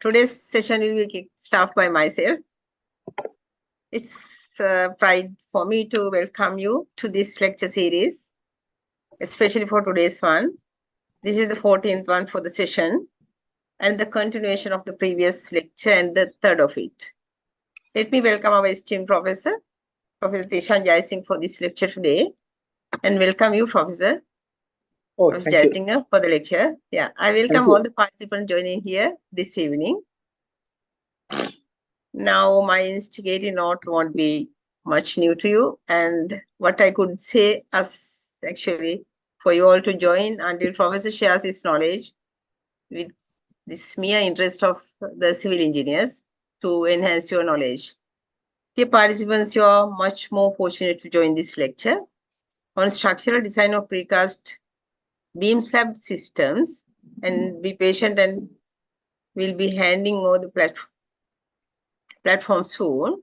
Today's session will be staffed by myself. It's a pride for me to welcome you to this lecture series, especially for today's one. This is the 14th one for the session and the continuation of the previous lecture and the third of it. Let me welcome our esteemed Professor Tishan Jaising for this lecture today, and welcome you, Professor. Professor Jaising for the lecture. Yeah, I welcome all the participants joining here this evening. Now, my instigating note won't be much new to you, and what I could say as actually for you all to join until Professor shares his knowledge with this mere interest of the civil engineers to enhance your knowledge. Dear participants, you are much more fortunate to join this lecture on structural design of precast beam slab systems, and be patient, and we'll be handing over the platform soon.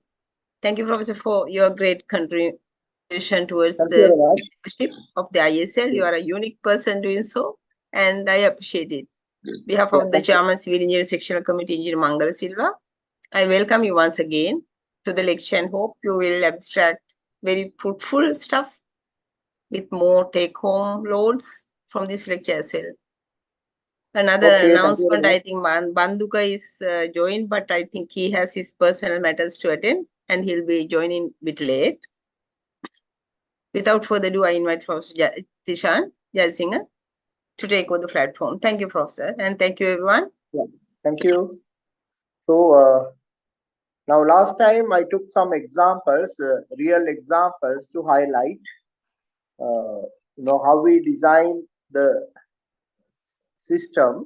Thank you, Professor, for your great contribution towards the leadership of the ISL. You are a unique person doing so, and I appreciate it. On behalf of the Chairman, Civil Engineering Sectional Committee, Engineer Mangala Silva, I welcome you once again to the lecture and hope you will abstract very fruitful stuff with more take-home loads from this lecture as well. Another announcement, I think Banduka is joined, but I think he has his personal matters to attend and he'll be joining a bit late. Without further ado, I invite Professor Tishan Jaising to take over the platform. Thank you, Professor, and thank you, everyone. Yeah, thank you. So, now last time I took some examples, real examples to highlight, how we design the system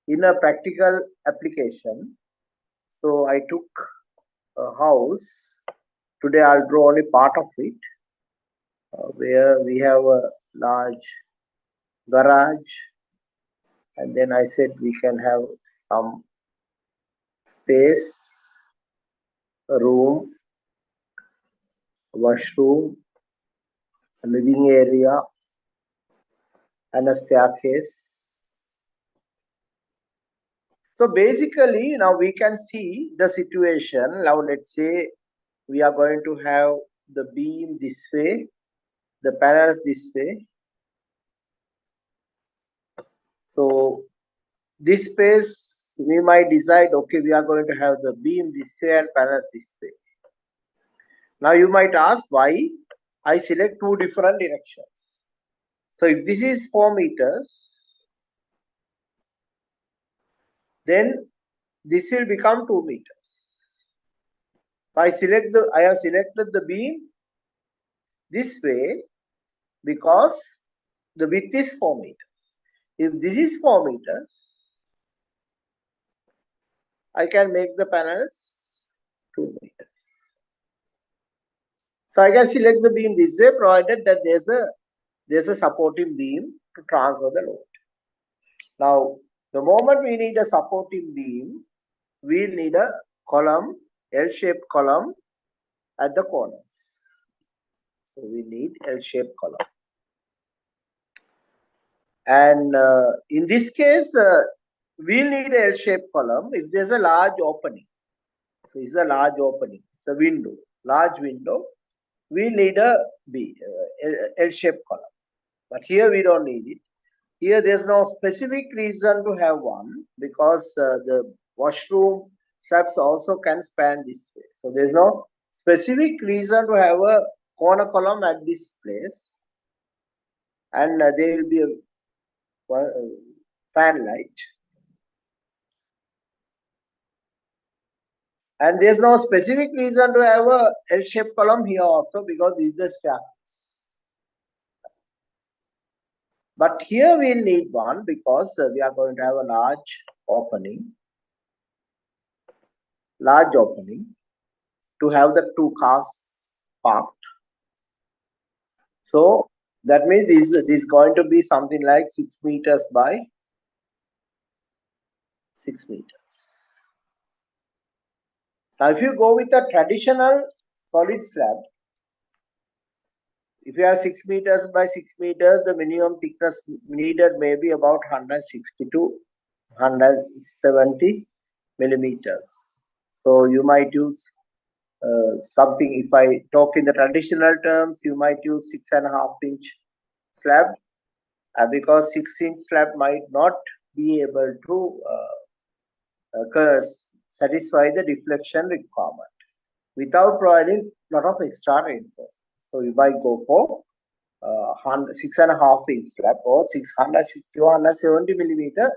in a practical application. So I took a house. Today I'll draw only part of it, where we have a large garage, and then I said we can have some space, a room, a washroom, a living area, and a staircase. So basically now we can see the situation. Now let's say we are going to have the beam this way, the panels this way. So this space we might decide, okay, we are going to have the beam this way and panels this way. Now you might ask why I select two different directions. So if this is 4 meters, then this will become 2 meters. So I have selected the beam this way because the width is 4 meters. If this is 4 meters, I can make the panels 2 meters. So I can select the beam this way, provided that there's a supporting beam to transfer the load. Now, the moment we need a supporting beam, we need a column, L-shaped column at the corners. So we need L-shaped column. And in this case, we'll need a L-shaped column if there's a large opening. So it's a large opening. It's a window, large window. We need a L-shaped column. But here we don't need it. Here there's no specific reason to have one because the washroom straps also can span this way. So there's no specific reason to have a corner column at this place. And there will be a fan light. And there's no specific reason to have a L-shaped column here also because this is the staircase. But here we'll need one because we are going to have a large opening to have the two cars parked. So that means this is going to be something like 6 meters by 6 meters. Now if you go with a traditional solid slab, if you have 6 meters by 6 meters, the minimum thickness needed may be about 160 to 170 millimeters. So you might use something, if I talk in the traditional terms, you might use 6.5-inch slab, because 6-inch slab might not be able to satisfy the deflection requirement without providing a lot of extra reinforcement. So you might go for 6.5-inch slab or 660 or 170 millimeter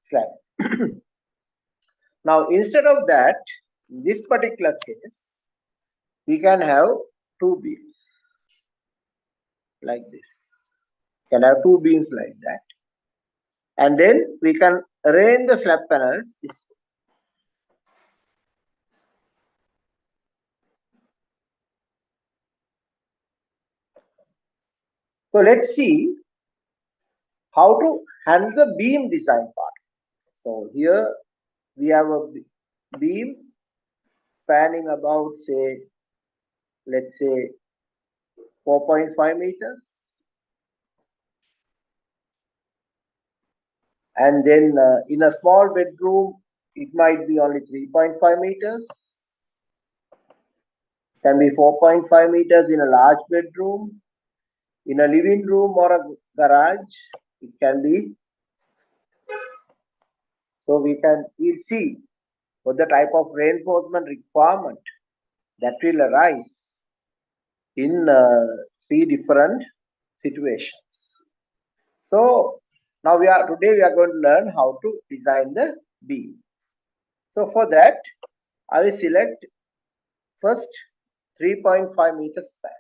slab. Now, instead of that, in this particular case, we can have two beams like this. We can have two beams like that. And then we can arrange the slab panels this way. So let's see how to handle the beam design part. So here we have a beam spanning about, say, let's say 4.5 meters. And then in a small bedroom, it might be only 3.5 meters. Can be 4.5 meters in a large bedroom. In a living room or a garage, it can be. So we'll see what the type of reinforcement requirement that will arise in three different situations. So now today we are going to learn how to design the beam. So for that, I will select first 3.5 meter span.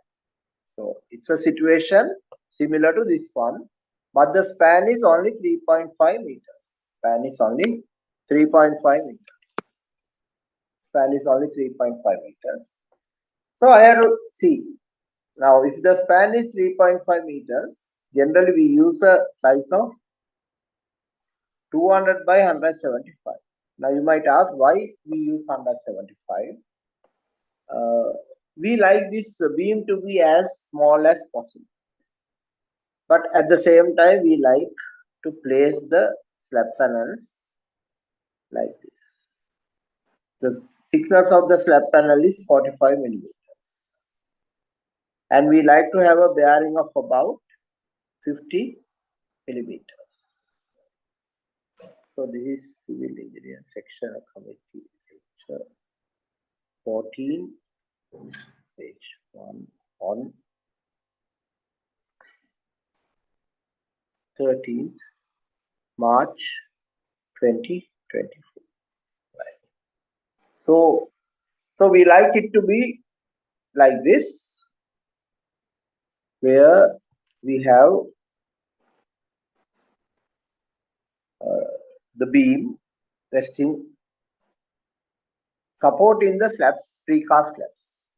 So it's a situation similar to this one, but the span is only 3.5 meters. Span is only 3.5 meters. Span is only 3.5 meters. So I have to see. Now, if the span is 3.5 meters, generally we use a size of 200 by 175. Now, you might ask why we use 175. We like this beam to be as small as possible. But at the same time, we like to place the slab panels like this. The thickness of the slab panel is 45 millimeters. And we like to have a bearing of about 50 millimeters. So this is Civil Engineering Sectional Committee, lecture 14, page 1 on 13th March 2024. Right. So we like it to be like this, where we have the beam resting, supporting the slabs, precast slabs.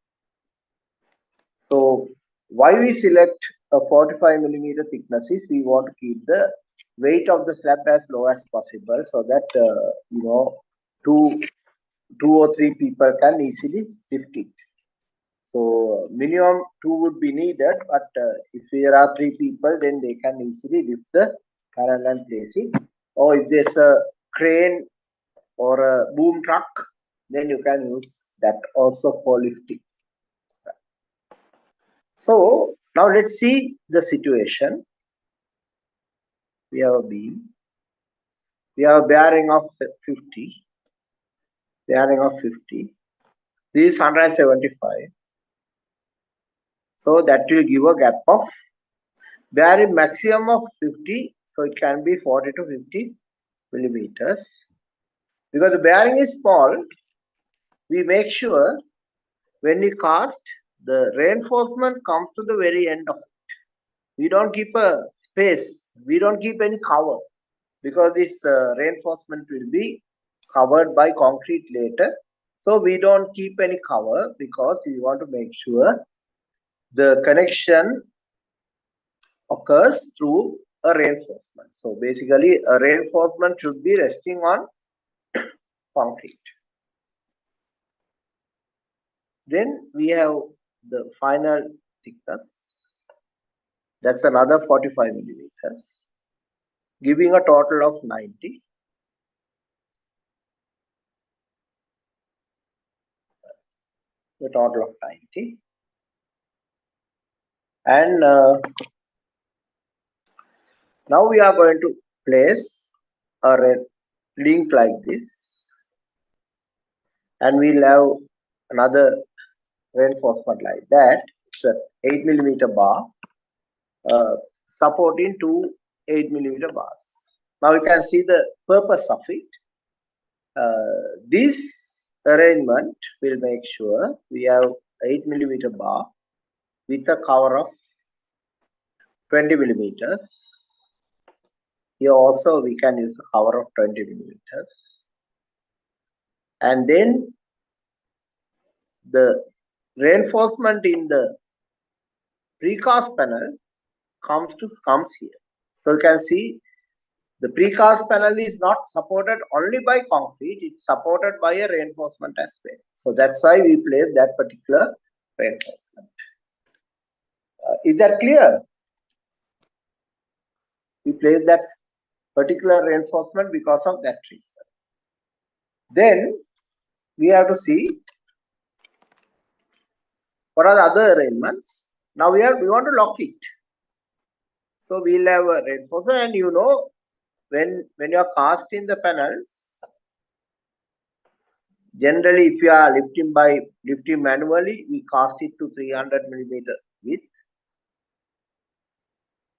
So why we select a 45 millimeter thickness is we want to keep the weight of the slab as low as possible, so that two or three people can easily lift it. So minimum 2 would be needed, but if there are 3 people, then they can easily lift the panel and place it. Or if there's a crane or a boom truck, then you can use that also for lifting. So now let's see the situation. We have a beam. We have a bearing of 50. Bearing of 50. This is 175. So that will give a gap of bearing maximum of 50. So it can be 40 to 50 millimeters. Because the bearing is small, we make sure when we cast, the reinforcement comes to the very end of it. We don't keep a space. We don't keep any cover, because this reinforcement will be covered by concrete later. So we don't keep any cover, because we want to make sure the connection occurs through a reinforcement. So basically a reinforcement should be resting on concrete. Then we have the final thickness. That's another 45 millimeters, giving a total of 90. a total of 90. And now we are going to place a link like this, and we'll have another reinforcement like that. It's a 8mm bar supporting two 8mm bars. Now you can see the purpose of it. This arrangement will make sure we have 8mm bar with a cover of 20mm. Here also we can use a cover of 20mm. And then the reinforcement in the precast panel comes here. So you can see the precast panel is not supported only by concrete, it's supported by a reinforcement as well. So that's why we place that particular reinforcement. Is that clear? We place that particular reinforcement because of that reason. Then we have to see what are the other arrangements. Now we want to lock it. So we'll have a reinforcement, and you know, when you are casting the panels, generally if you are lifting manually, we cast it to 300mm width,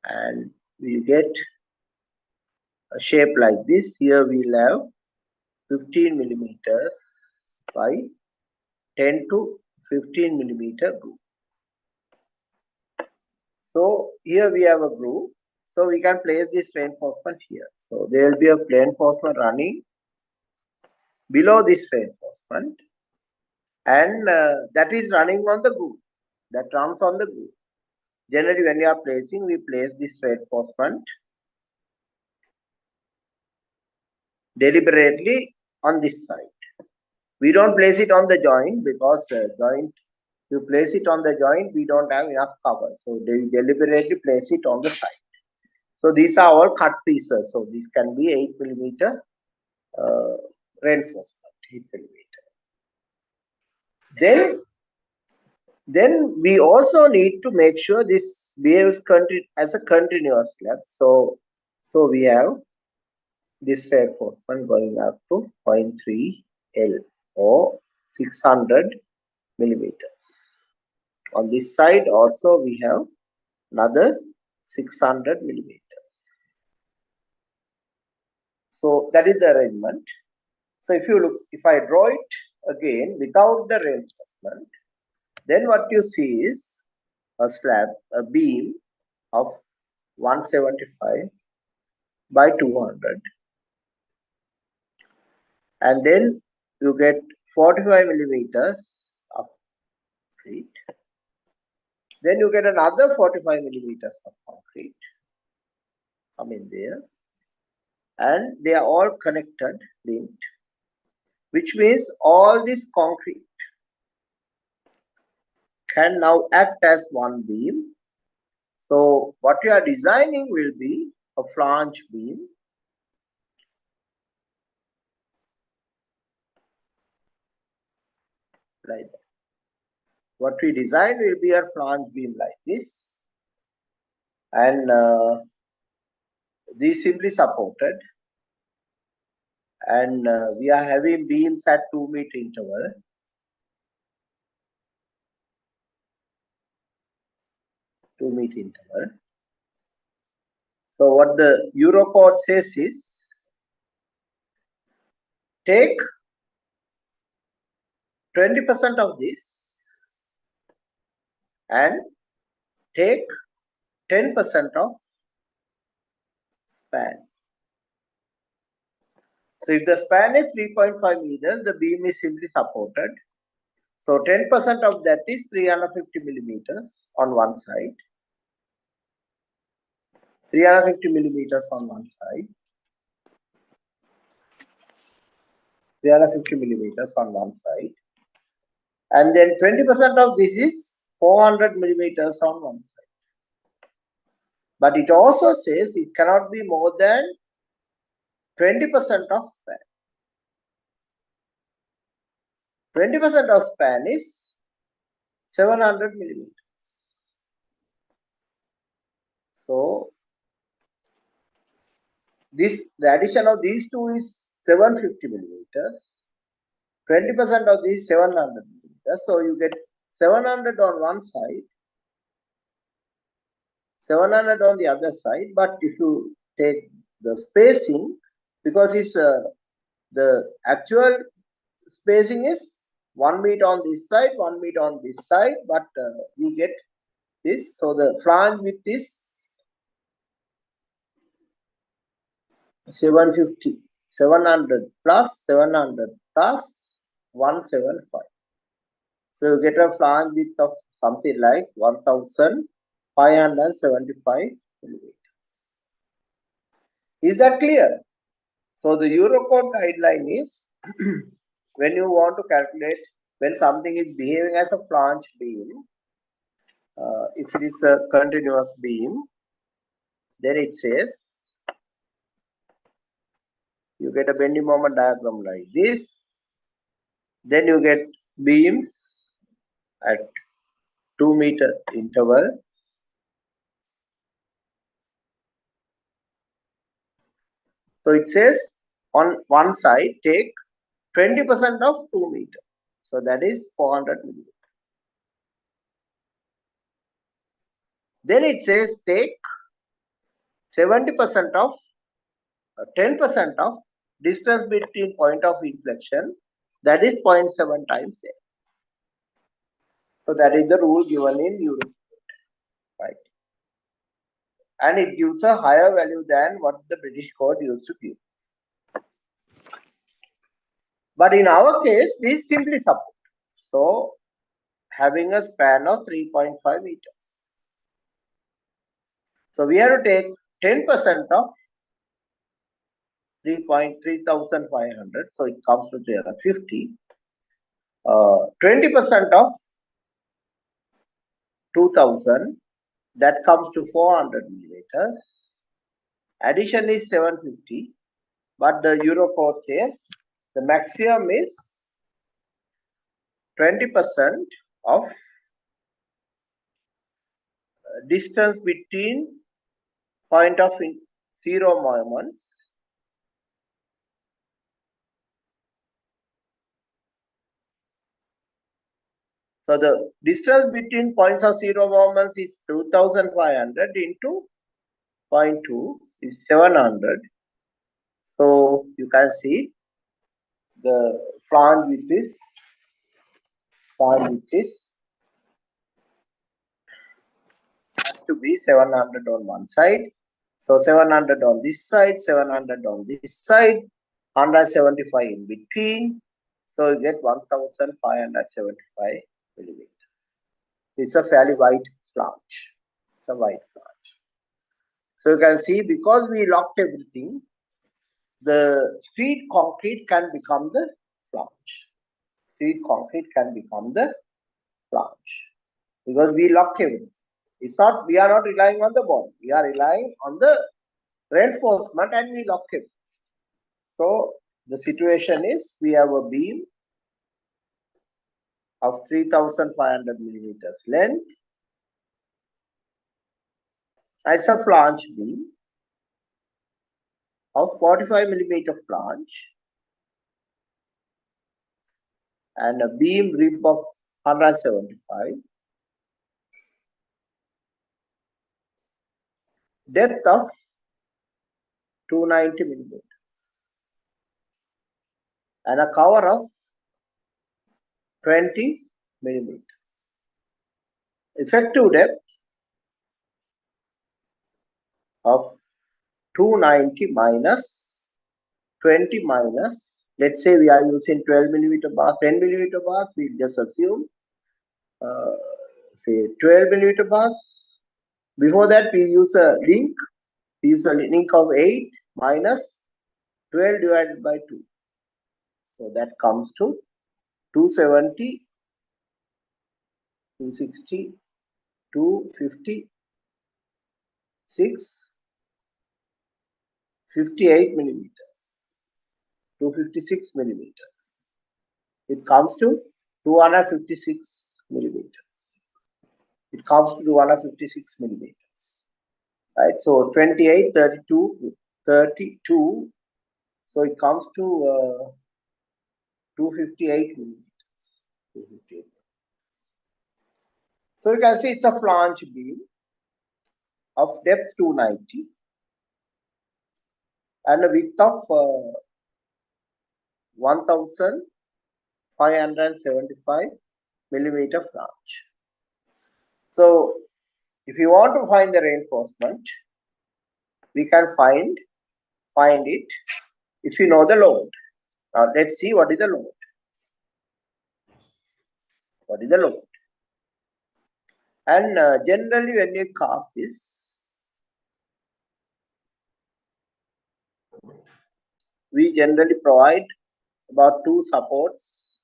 and we get a shape like this. Here we'll have 15mm by 10 to 15mm groove. So here we have a groove. So we can place this reinforcement here. So there will be a reinforcement running below this reinforcement, and that is running on the groove. That runs on the groove. Generally, when you are placing, we place this reinforcement deliberately on this side. We don't place it on the joint because you place it on the joint, we don't have enough cover. So they deliberately place it on the side. So these are all cut pieces. So this can be 8mm reinforcement, 8mm. Then we also need to make sure this behaves as a continuous slab. So we have this reinforcement going up to 0.3 L or 600mm. On this side also we have another 600mm. So that is the arrangement. So if I draw it again without the reinforcement, then what you see is a slab, a beam of 175 by 200, and then you get 45mm of concrete. Then you get another 45mm of concrete come in there, and they are all connected, linked, which means all this concrete can now act as one beam. So what you are designing will be a flange beam like that. What we design will be a flange beam like this, and these simply supported, and we are having beams at 2-meter interval. So what the Eurocode says is, take 20% of this and take 10% of span. So if the span is 3.5 meters, the beam is simply supported. So 10% of that is 350mm on one side. 350mm on one side. 350mm on one side. And then 20% of this is 400mm on one side. But it also says it cannot be more than 20% of span. 20% of span is 700 millimeters. So the addition of these two is 750 millimeters. 20% of these 700 millimeters. So you get 700 on one side, 700 on the other side. But if you take the spacing, because it's the actual spacing is 1 meter on this side, 1 meter on this side, but we get this. So the flange width is 750, 700 plus 700 plus 175. So you get a flange width of something like 1575 millimeters. Is that clear? So the Eurocode guideline is when you want to calculate when something is behaving as a flange beam, if it is a continuous beam, then it says you get a bending moment diagram like this. Then you get beams at 2 meter interval. So it says on one side take 20% of 2 meter. So that is 400 millimeters. Then it says take 70% of 10% of distance between point of inflection, that is 0.7 times A. So that is the rule given in Europe, right? And it gives a higher value than what the British code used to give. But in our case, this simply support. So having a span of 3.5 meters. So we have to take 10% of 3,500. So it comes to 350. 20% of 2000, that comes to 400 millimeters. Addition is 750, but the Eurocode says the maximum is 20% of distance between point of zero moments. So the distance between points of zero moments is 2500 into 0.2 is 700. So you can see the flange width is has to be 700 on one side. So 700 on this side, 700 on this side, 175 in between. So you get 1575 millimeters. It's a fairly wide flange. It's a wide flange. So you can see because we locked everything, the street concrete can become the flange. Street concrete can become the flange because we lock everything. It's not, we are not relying on the bond. We are relying on the reinforcement and we lock it. So the situation is we have a beam of 3,500 millimeters length. It's a flange beam of 45 millimeter flange and a beam rib of 175. Depth of 290 millimeters and a cover of 20 millimeters. Effective depth of 290 minus 20 minus, let's say we are using 12 millimeter bars, 10 millimeter bars, we'll just assume say 12 millimeter bars. Before that we use a link. We use a link of 8 minus 12 divided by 2. So that comes to 270, 260, 256, 58 millimeters, 256 millimeters. It comes to 256 millimeters. it comes to 256 millimeters. Right, so 28, 32, 32. So it comes to 258 millimeters. 258. So you can see it's a flange beam of depth 290 and a width of 1575 millimeter flange. So if you want to find the reinforcement, we can find it if you know the load. Now let's see what is the load. What is the load? And generally when you cast this, we generally provide about 2 supports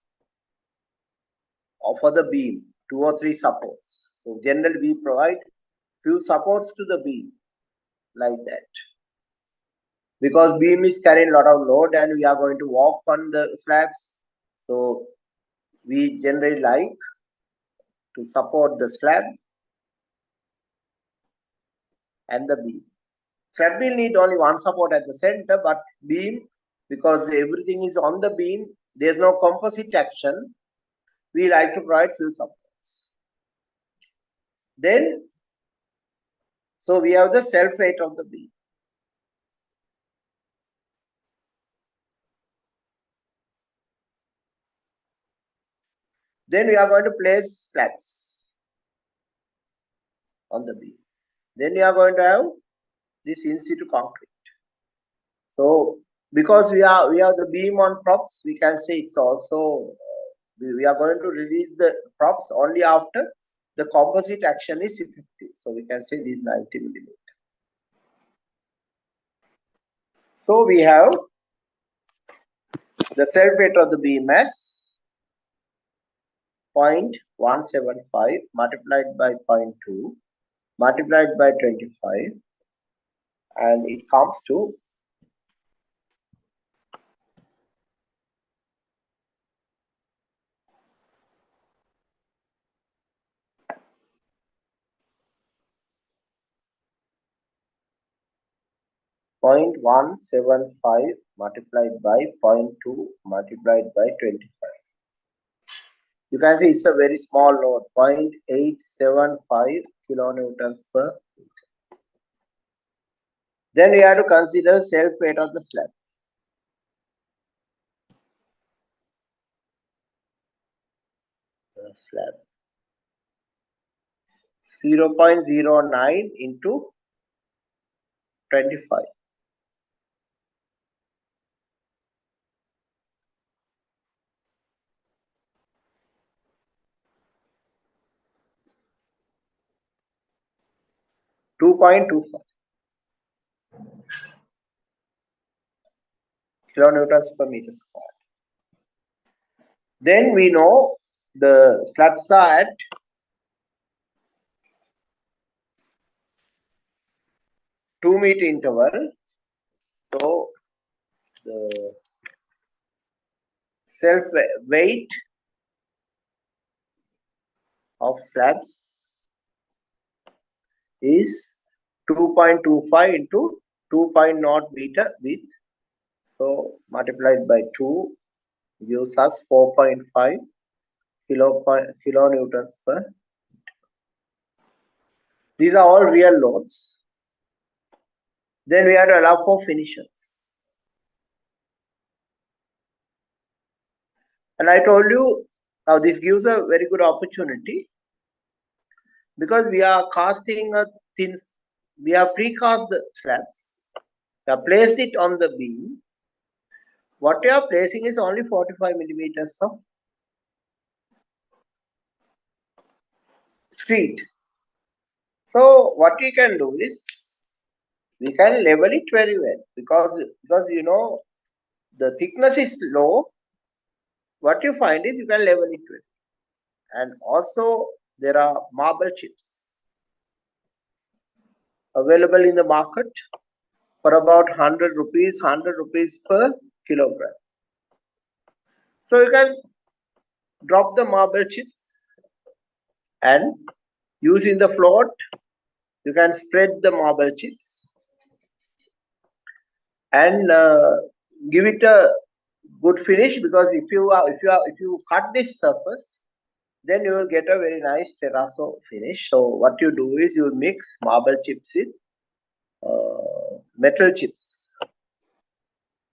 for the beam, 2 or 3 supports. So generally we provide few supports to the beam like that, because beam is carrying a lot of load and we are going to walk on the slabs. So we generally like to support the slab and the beam. Slab will need only one support at the center, but beam, because everything is on the beam, there's no composite action, we like to provide few supports. Then, so we have the self weight of the beam. Then we are going to place slabs on the beam. Then we are going to have this in situ concrete. So because we have the beam on props, we can say it's also we are going to release the props only after the composite action is effective. So we can say this 90 millimeter. So we have the self weight of the beam as 0.175 multiplied by 0.2 multiplied by 25, and it comes to 0.175 multiplied by 0.2 multiplied by 25. You can see it's a very small load, 0.875 kilonewtons per meter. Then we have to consider self weight of the slab. The slab 0.09 into 25. .25 kilonewtons per meter square. Then we know the slabs are at 2 meter interval. So the self weight of slabs is 2.25 into 2.0 meter width. So multiplied by 2 gives us 4.5 kilonewtons per. These are all real loads. Then we have to allow for finishes. And I told you now this gives a very good opportunity, because we are casting a thin, we have precast the slabs, we have placed it on the beam. What you are placing is only 45 millimeters of screed. So what we can do is we can level it very well, because you know the thickness is low. What you find is you can level it well, and also there are marble chips available in the market for about 100 rupees per kilogram. So you can drop the marble chips and Using the float, you can spread the marble chips and give it a good finish, because if you cut this surface, then you will get a very nice terrazzo finish. So what you do is you mix marble chips with metal chips,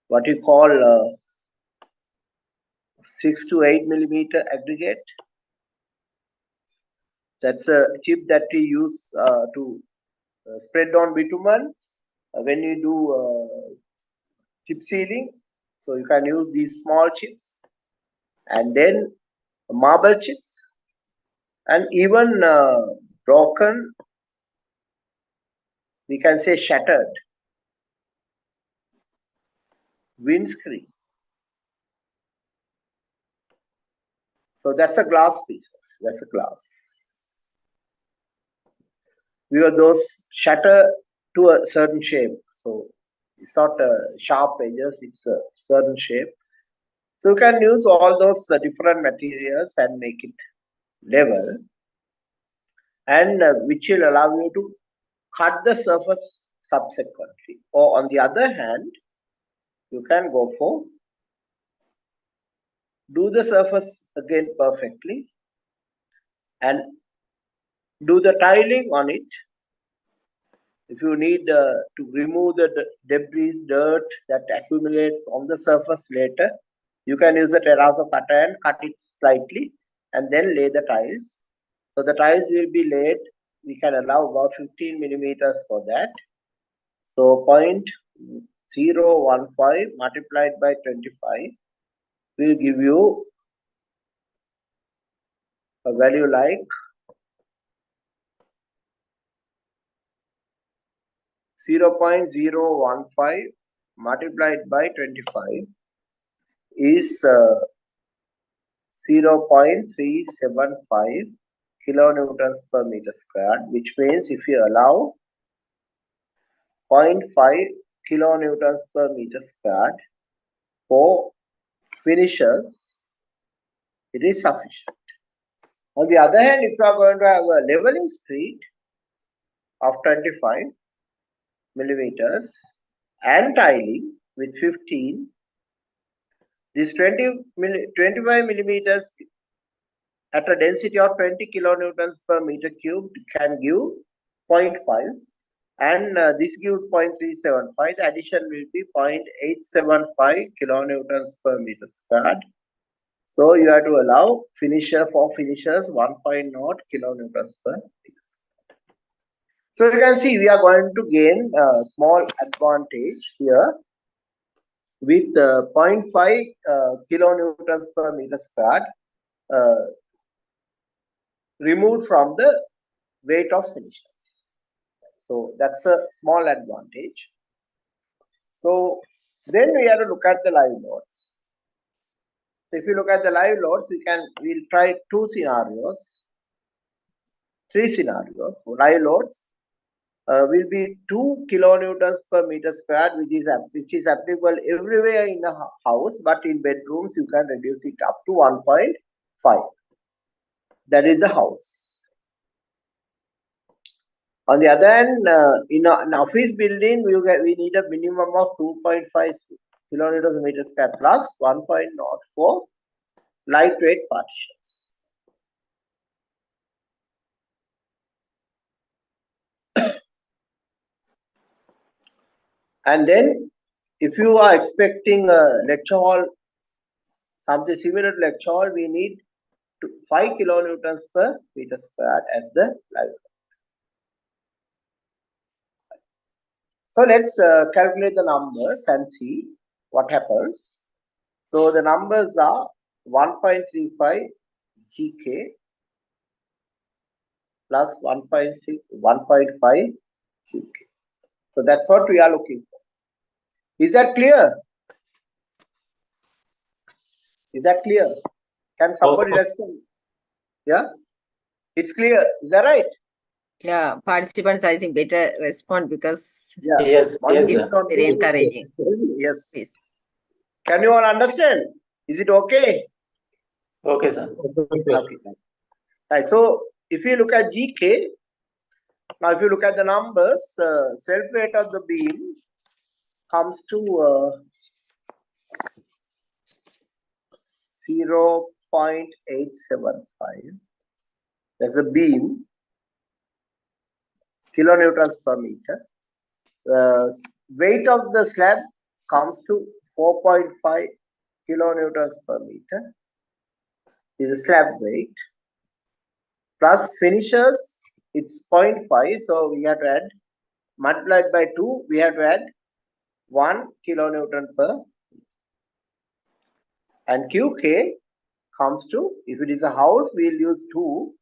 what you call 6 to 8 millimeter aggregate. That's a chip that we use to spread on bitumen when you do chip sealing. So you can use these small chips, and then marble chips, and even broken, we can say shattered windscreen. So that's a glass pieces. That's a glass. We are those shatter to a certain shape. So it's not sharp edges, it's a certain shape. So you can use all those different materials and make it level, and which will allow you to cut the surface subsequently. Or on the other hand, you can go for do the surface again perfectly and do the tiling on it. If you need to remove the debris, dirt that accumulates on the surface later, you can use a terrazzo cutter and cut it slightly and then lay the tiles. So the tiles will be laid, we can allow about 15 millimeters for that. So 0.015 multiplied by 25 will give you a value like 0.015 multiplied by 25 is 0.375 kilonewtons per meter squared, which means if you allow 0.5 kilonewtons per meter squared for finishers, it is sufficient. On the other hand, if you are going to have a leveling street of 25 millimeters and tiling with 15, this 25 millimeters at a density of 20 kilonewtons per meter cubed can give 0.5, and this gives 0.375. The addition will be 0.875 kilonewtons per meter squared. So you have to allow for finishers 1.0 kilonewtons per meter squared. So you can see we are going to gain a small advantage here with 0.5 kilonewtons per meter squared removed from the weight of finishers. So that's a small advantage. So then we have to look at the live loads. So if you look at the live loads, we'll try three scenarios. So live loads will be 2 kilonewtons per meter squared, which is applicable everywhere in a house, but in bedrooms you can reduce it up to 1.5. That is the house. On the other hand, in an office building, we need a minimum of 2.5 kilonewtons per meter squared plus 1.0 for lightweight partitions. And then, if you are expecting a lecture hall, something similar to lecture hall, we need 5 kilonewtons per meter squared as the live. So let's calculate the numbers and see what happens. So the numbers are 1.35 GK plus 1.5 GK. So that's what we are looking for. Is that clear? Is that clear? Can somebody respond? Yeah, it's clear. Is that right? Yeah, participants, I think better respond because Yes, it's very encouraging. Yes. Please. Can you all understand? Is it okay? Okay, sir. Okay. Right. So if you look at GK, now if you look at the numbers, self weight of the beam comes to 0.875. That's a beam, kilonewtons per meter. Weight of the slab comes to 4.5 kilonewtons per meter. Is the slab weight. Plus finishers, it's 0.5. So we have to add, multiplied by 2, we have to add 1 kilonewton per. And QK comes to, if it is a house, we'll use 2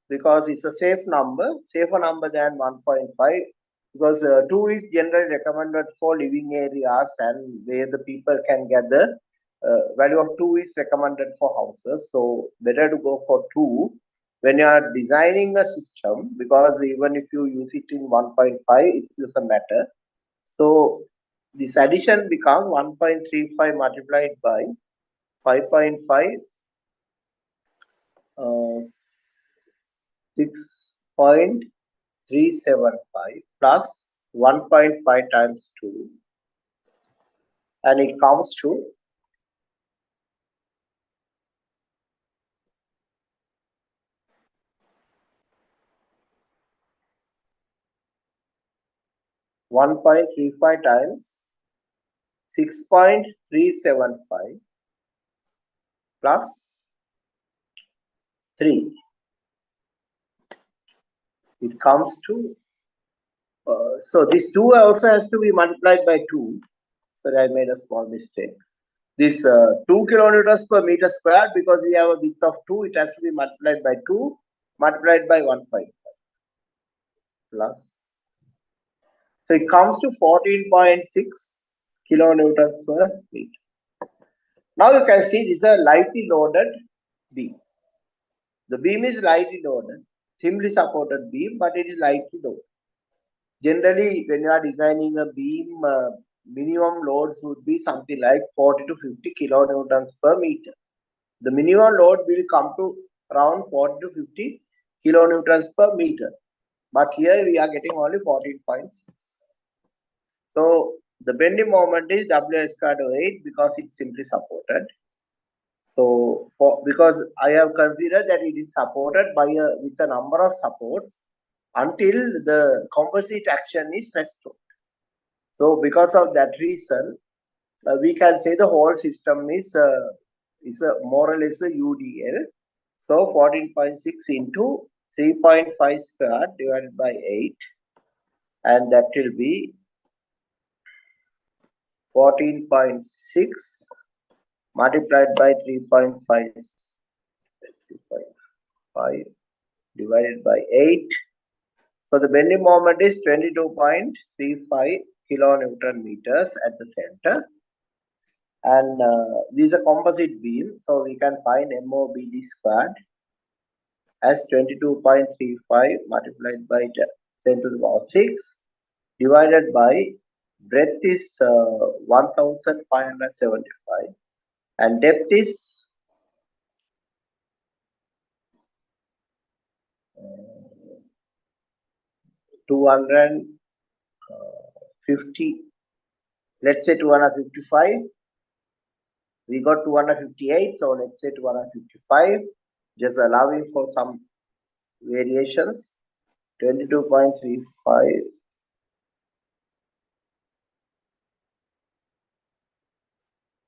because it's a safer number than 1.5, because 2 is generally recommended for living areas and where the people can gather. Value of 2 is recommended for houses, so better to go for 2 when you are designing a system, because even if you use it in 1.5, it doesn't matter. So this addition becomes 1.35 multiplied by 5.5, 6.375 plus 1.5 times 2, and it comes to 1.35 times 6.375 plus 3. It comes to, so this 2 also has to be multiplied by 2. So I made a small mistake. This 2 kilonewtons per meter squared, because we have a width of 2, it has to be multiplied by 2, multiplied by 1.5 plus. So it comes to 14.6 kilonewtons per meter. Now you can see this is a lightly loaded beam. The beam is lightly loaded, thinly supported beam, but it is lightly loaded. Generally, when you are designing a beam, minimum loads would be something like 40 to 50 kilonewtons per meter. The minimum load will come to around 40 to 50 kilonewtons per meter. But here we are getting only 14.6. So the bending moment is WS squared over 8 because it's simply supported. So because I have considered that it is supported by with a number of supports until the composite action is restored. So because of that reason, we can say the whole system is a more or less a UDL. So 14.6 into 3.5 squared divided by 8, and that will be 14.6 multiplied by 3.5 divided by 8. So the bending moment is 22.35 kilonewton meters at the center. And this is a composite beam, so we can find MOBD squared as 22.35 multiplied by 10 to the power 6 divided by breadth is 1575 and depth is 250, let's say 255. We got 258, so let's say 255, just allowing for some variations. 22.35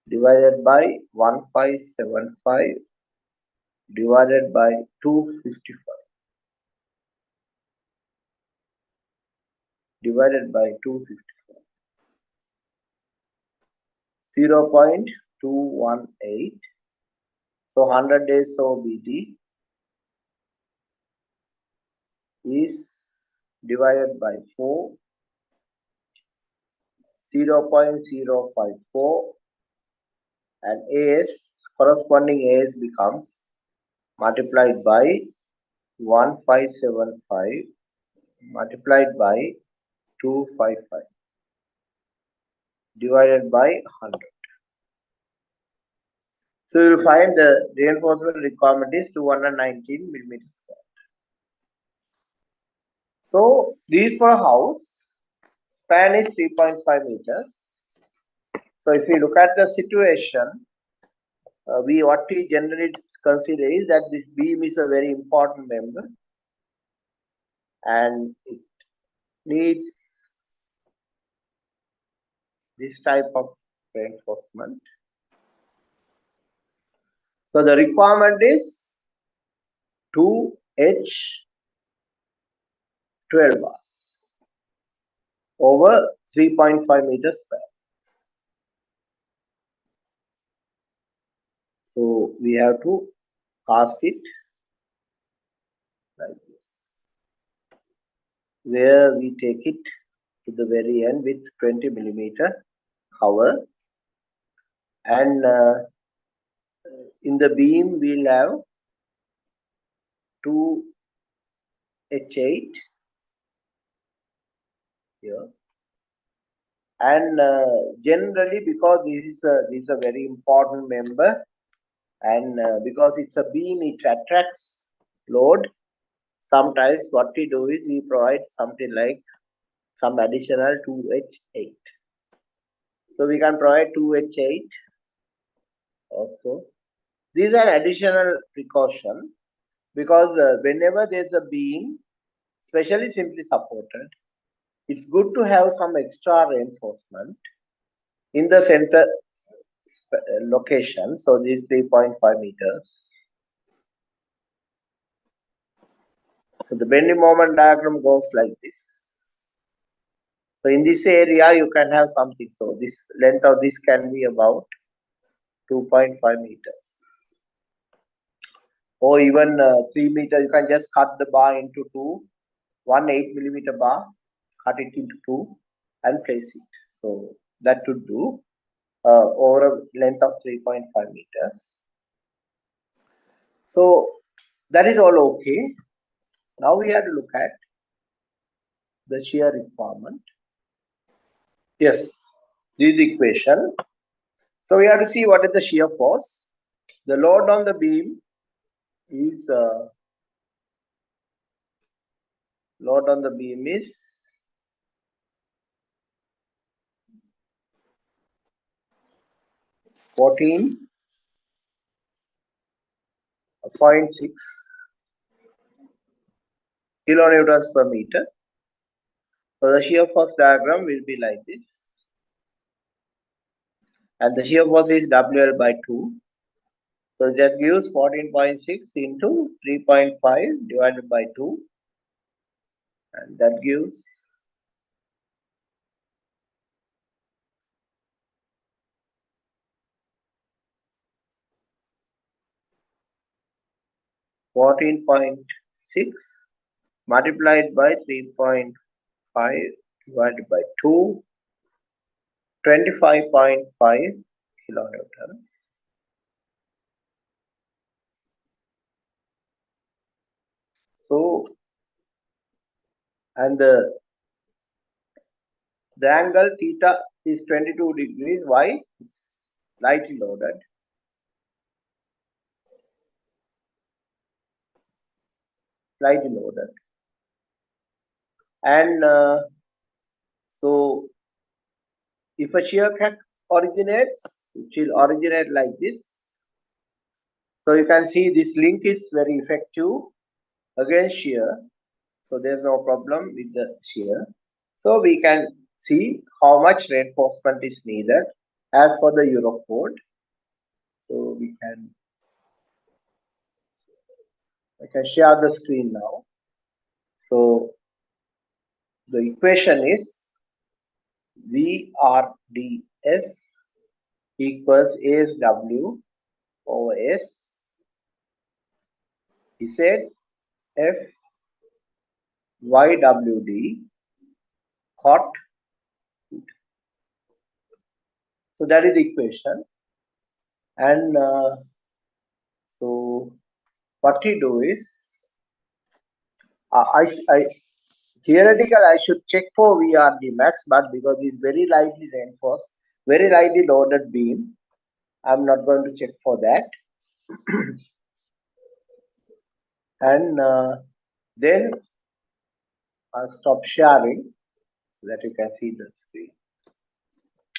divided by 1575 divided by 255 divided by 255, 0.218. So 100 days OBD is divided by 4, 0.054, and AS, corresponding AS becomes multiplied by 1575 multiplied by 255 divided by 100. So you will find the reinforcement requirement is 219 millimeters square. So these for a house, span is 3.5 meters. So if we look at the situation, what we generally consider is that this beam is a very important member and it needs this type of reinforcement. So the requirement is 2H 12 bars over 3.5 meters span. So we have to cast it like this, where we take it to the very end with 20 millimeter cover, and in the beam we'll have 2H8 here, and generally because this is a very important member, and because it's a beam, it attracts load. Sometimes what we do is we provide something like some additional 2H8. So we can provide 2H8 also. These are additional precaution because whenever there's a beam, especially simply supported, it's good to have some extra reinforcement in the center location. So these 3.5 meters. So the bending moment diagram goes like this. So in this area you can have something. So this length of this can be about 2.5 meters. Or even 3 meters. You can just cut the bar into two. 1 8 millimeter bar, cut it into two and place it. So that would do over a length of 3.5 meters. So that is all okay. Now we have to look at the shear requirement. Yes, this is the equation. So we have to see what is the shear force. The load on the beam is 14.6 kilonewtons per meter. So the shear force diagram will be like this, and the shear force is WL by 2. So it just gives 14.6 into 3.5 divided by 2, and that gives 14.6 multiplied by 3.5 divided by 2, 25.5 kilonewtons. So, and the angle theta is 22 degrees. Why? It's lightly loaded. And so if a shear crack originates, it will originate like this. So you can see this link is very effective against shear. So there's no problem with the shear. So we can see how much reinforcement is needed as for the Europe code. So I can share the screen now. So the equation is VRDS equals ASW over S Z F YWD cot. So that is the equation, and so what we do is I theoretical I should check for VRD max, but because it's very lightly reinforced, very lightly loaded beam, I'm not going to check for that. And then I'll stop sharing so that you can see the screen.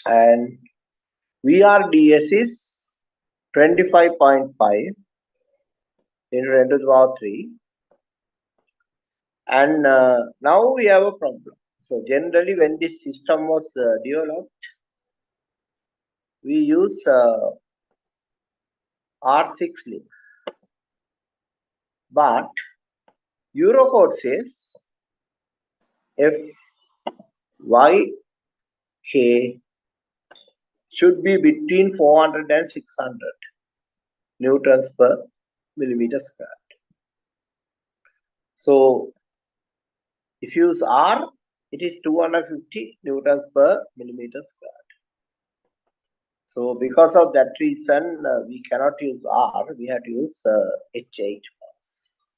And VRDS is 25.5 into 10 to the power 3. And now we have a problem. So generally when this system was developed, we use R6 links. But Eurocode says FYK should be between 400 and 600 newtons per millimeter square. So if you use R, it is 250 newtons per millimeter square. So because of that reason, we cannot use R, we have to use H8 mass.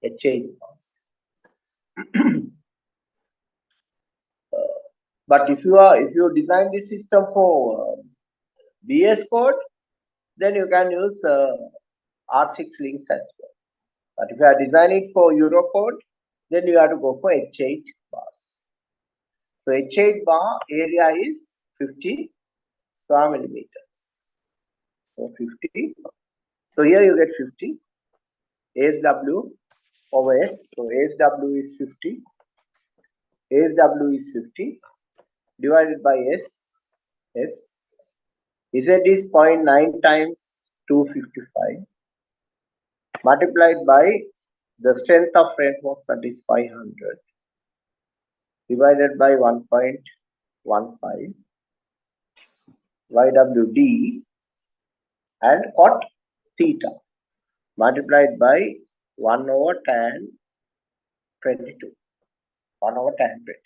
H8 mass. But if you design this system for BS code, then you can use R6 links as well. But if you are designing it for Eurocode, then you have to go for H8 bars. So H8 bar area is 50 square millimeters. So 50. So here you get 50. ASW over S. So ASW is 50. ASW is 50 divided by S. Z is 0.9 times 255 multiplied by the strength of reinforcement is 500 divided by 1.15 YWD and cot theta multiplied by 1 over tan 22. 1 over tan 22.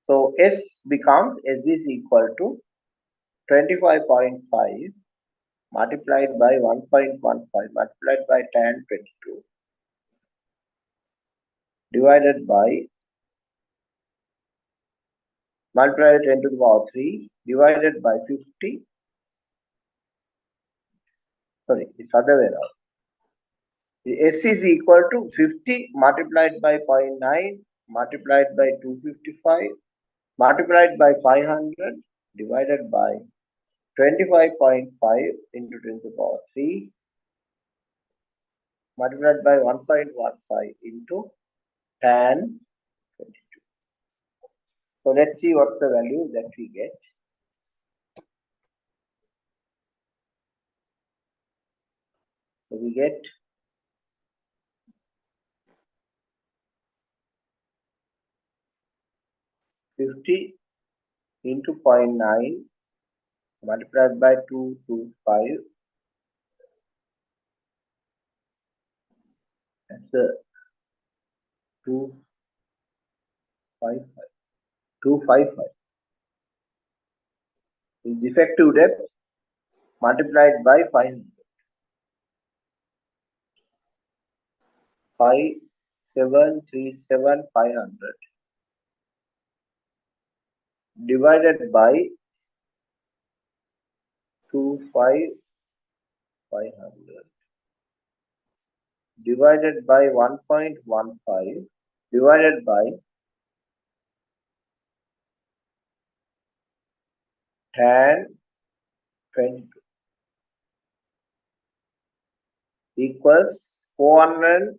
So S becomes S is equal to 25.5 multiplied by 1.15 multiplied by tan 22 divided by multiplied 10 to the power 3 divided by 50. Sorry, it's other way around. S is equal to 50 multiplied by 0.9 multiplied by 255 multiplied by 500 divided by 25.5 into 10 to the power 3 multiplied by 1.15 into tan 22. So let's see what's the value that we get. So we get 50 into 0.9 multiplied by 225 as the 255. 255 is effective depth multiplied by 500. 5737,500 divided by 25,500 divided by 1.15 divided by tan 22 equals 400.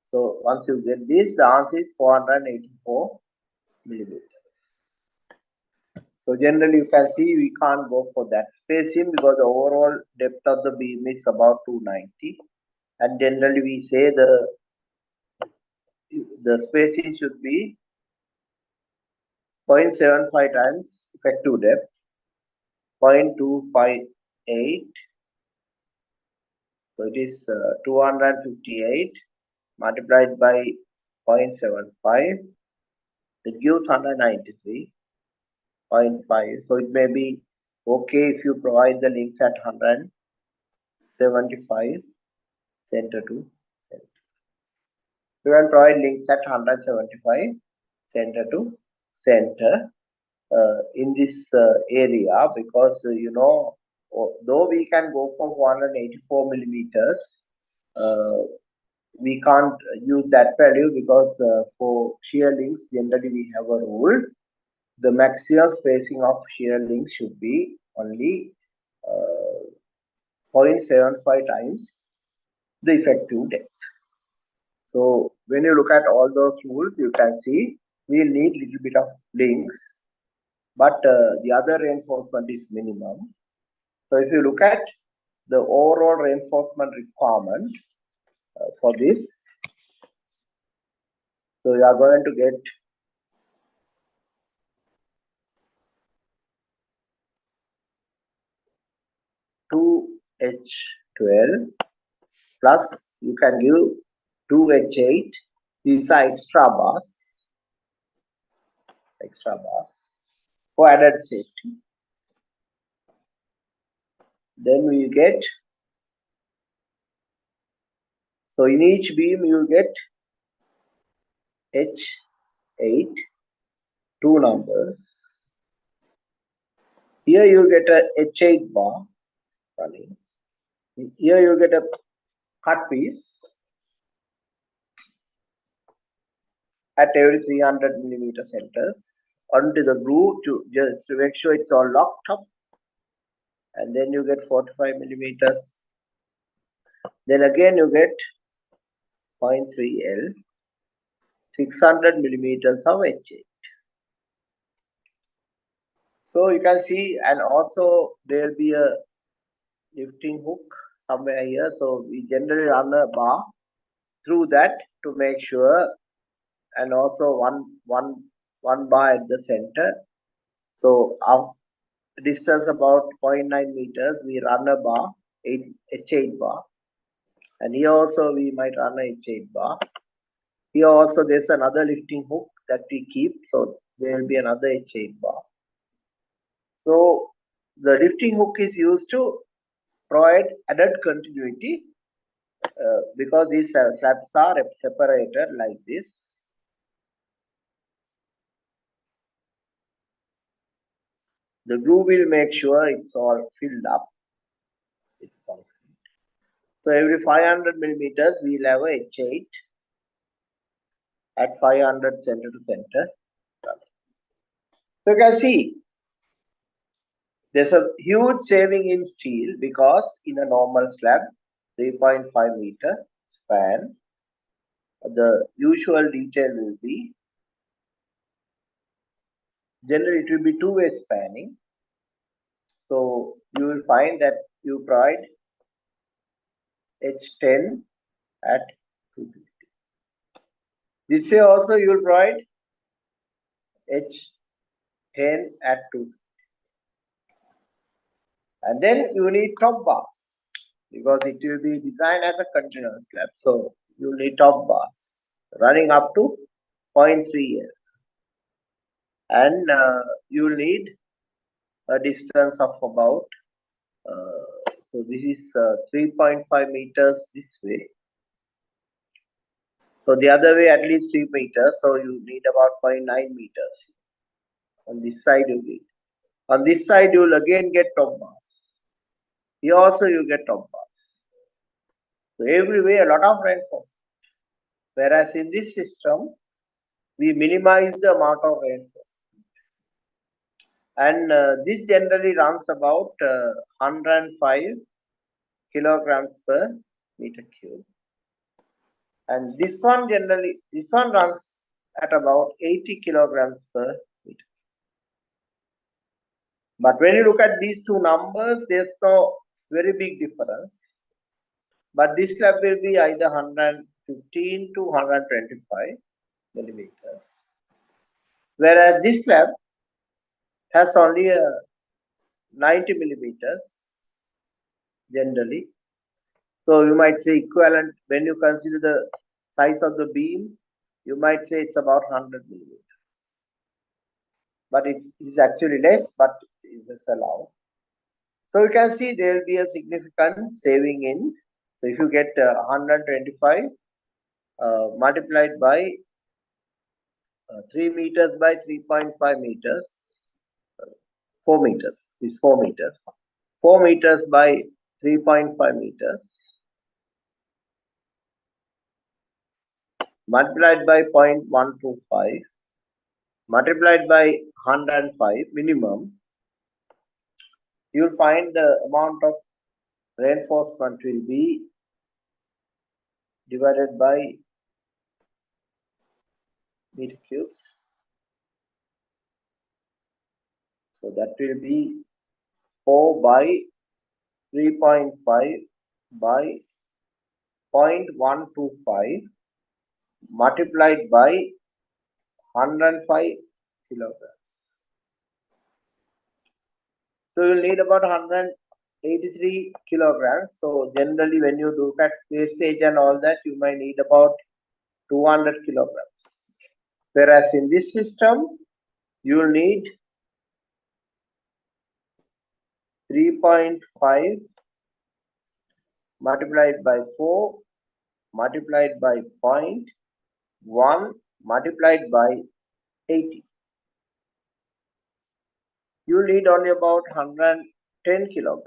So once you get this, the answer is 484 millimeters. So generally you can see we can't go for that spacing because the overall depth of the beam is about 290, and generally we say the spacing should be 0.75 times effective depth, 0.258. So it is 258 multiplied by 0.75. It gives 193.5. So it may be okay if you provide the links at 175 center to center. You can provide links at 175 center to center in this area because though we can go for 484 millimeters, we can't use that value because for shear links, generally we have a rule. The maximum spacing of shear links should be only 0.75 times the effective depth. So when you look at all those rules, you can see we need little bit of links, but the other reinforcement is minimum. So if you look at the overall reinforcement requirement for this, so you are going to get 2H12 plus you can give 2H8. These are extra bars for added safety. Then we get, so in each beam you get H8, two numbers. Here you get a H8 bar running. Here you get a cut piece at every 300 millimeter centers onto the groove to just to make sure it's all locked up. And then you get 45 millimeters. Then again you get 0.3 L, 600 millimeters of H8. So you can see, and also there will be a lifting hook somewhere here. So we generally run a bar through that to make sure, and also one bar at the center. So our distance about 0.9 meters, we run a bar, H8 bar, and here also we might run a H8 bar. Here also there's another lifting hook that we keep, so there will be another H8 bar. So the lifting hook is used to provide added continuity because these slabs are separated like this. The glue will make sure it's all filled up with concrete. So every 500 millimeters we'll have a H8 at 500 center to center. So you can see there's a huge saving in steel because in a normal slab 3.5 meter span, the usual detail will be, generally it will be two-way spanning. So you will find that you provide H10 at 250. This way also you will provide H10 at 250. And then you need top bars because it will be designed as a continuous slab. So you need top bars running up to 0.3 L. And you will need a distance of about, so this is 3.5 meters this way. So the other way at least 3 meters. So you need about 0.9 meters. On this side you get. On this side you will again get top bars. Here also you get top bars. So every way a lot of reinforcement. Whereas in this system we minimize the amount of reinforcement. And this generally runs about 105 kilograms per meter cube. And this one runs at about 80 kilograms per meter. But when you look at these two numbers, there's no very big difference. But this slab will be either 115 to 125 millimeters. Whereas this slab has only 90 millimeters generally. So you might say equivalent, when you consider the size of the beam, you might say it's about 100 millimeters. But it is actually less, but it is allowed. So you can see there will be a significant saving in. So if you get 125 multiplied by 3 meters by 3.5 meters, 4 meters, is 4 meters. 4 meters by 3.5 meters. multiplied by 0.125 multiplied by 105 minimum, you will find the amount of reinforcement will be divided by meter cubes. So that will be 4 by 3.5 by 0.125 multiplied by 105 kilograms. So you will need about 183 kilograms. So generally when you look at wastage and all that, you might need about 200 kilograms. Whereas in this system, you will need 3.5 multiplied by 4 multiplied by 0.1 multiplied by 80. You need only about 110 kilograms.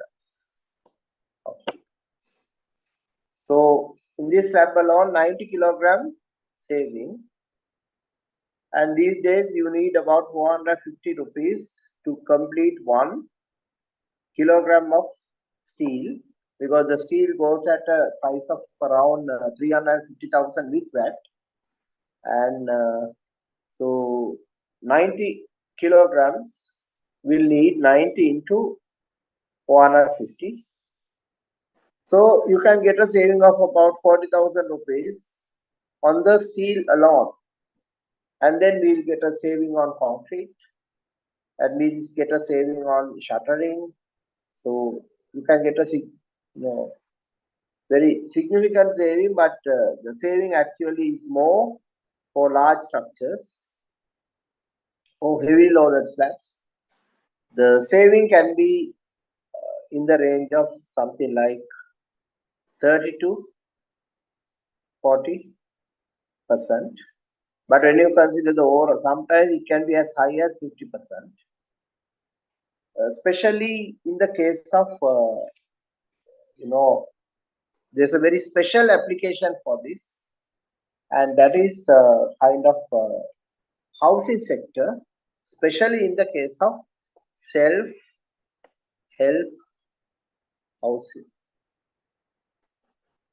So in this slab alone, 90 kilogram saving. And these days you need about 450 rupees to complete 1 kilogram of steel, because the steel goes at a price of around 350,000 with VAT. And so 90 kilograms will need 90 into 450. So you can get a saving of about 40,000 rupees on the steel alone. And then we'll get a saving on concrete, and we'll get a saving on shuttering. So you can get a very significant saving, but the saving actually is more for large structures or heavy loaded slabs. The saving can be in the range of something like 30 to 40%. But when you consider the overall, sometimes it can be as high as 50%. Especially in the case of, there's a very special application for this, and that is kind of housing sector, especially in the case of self-help housing,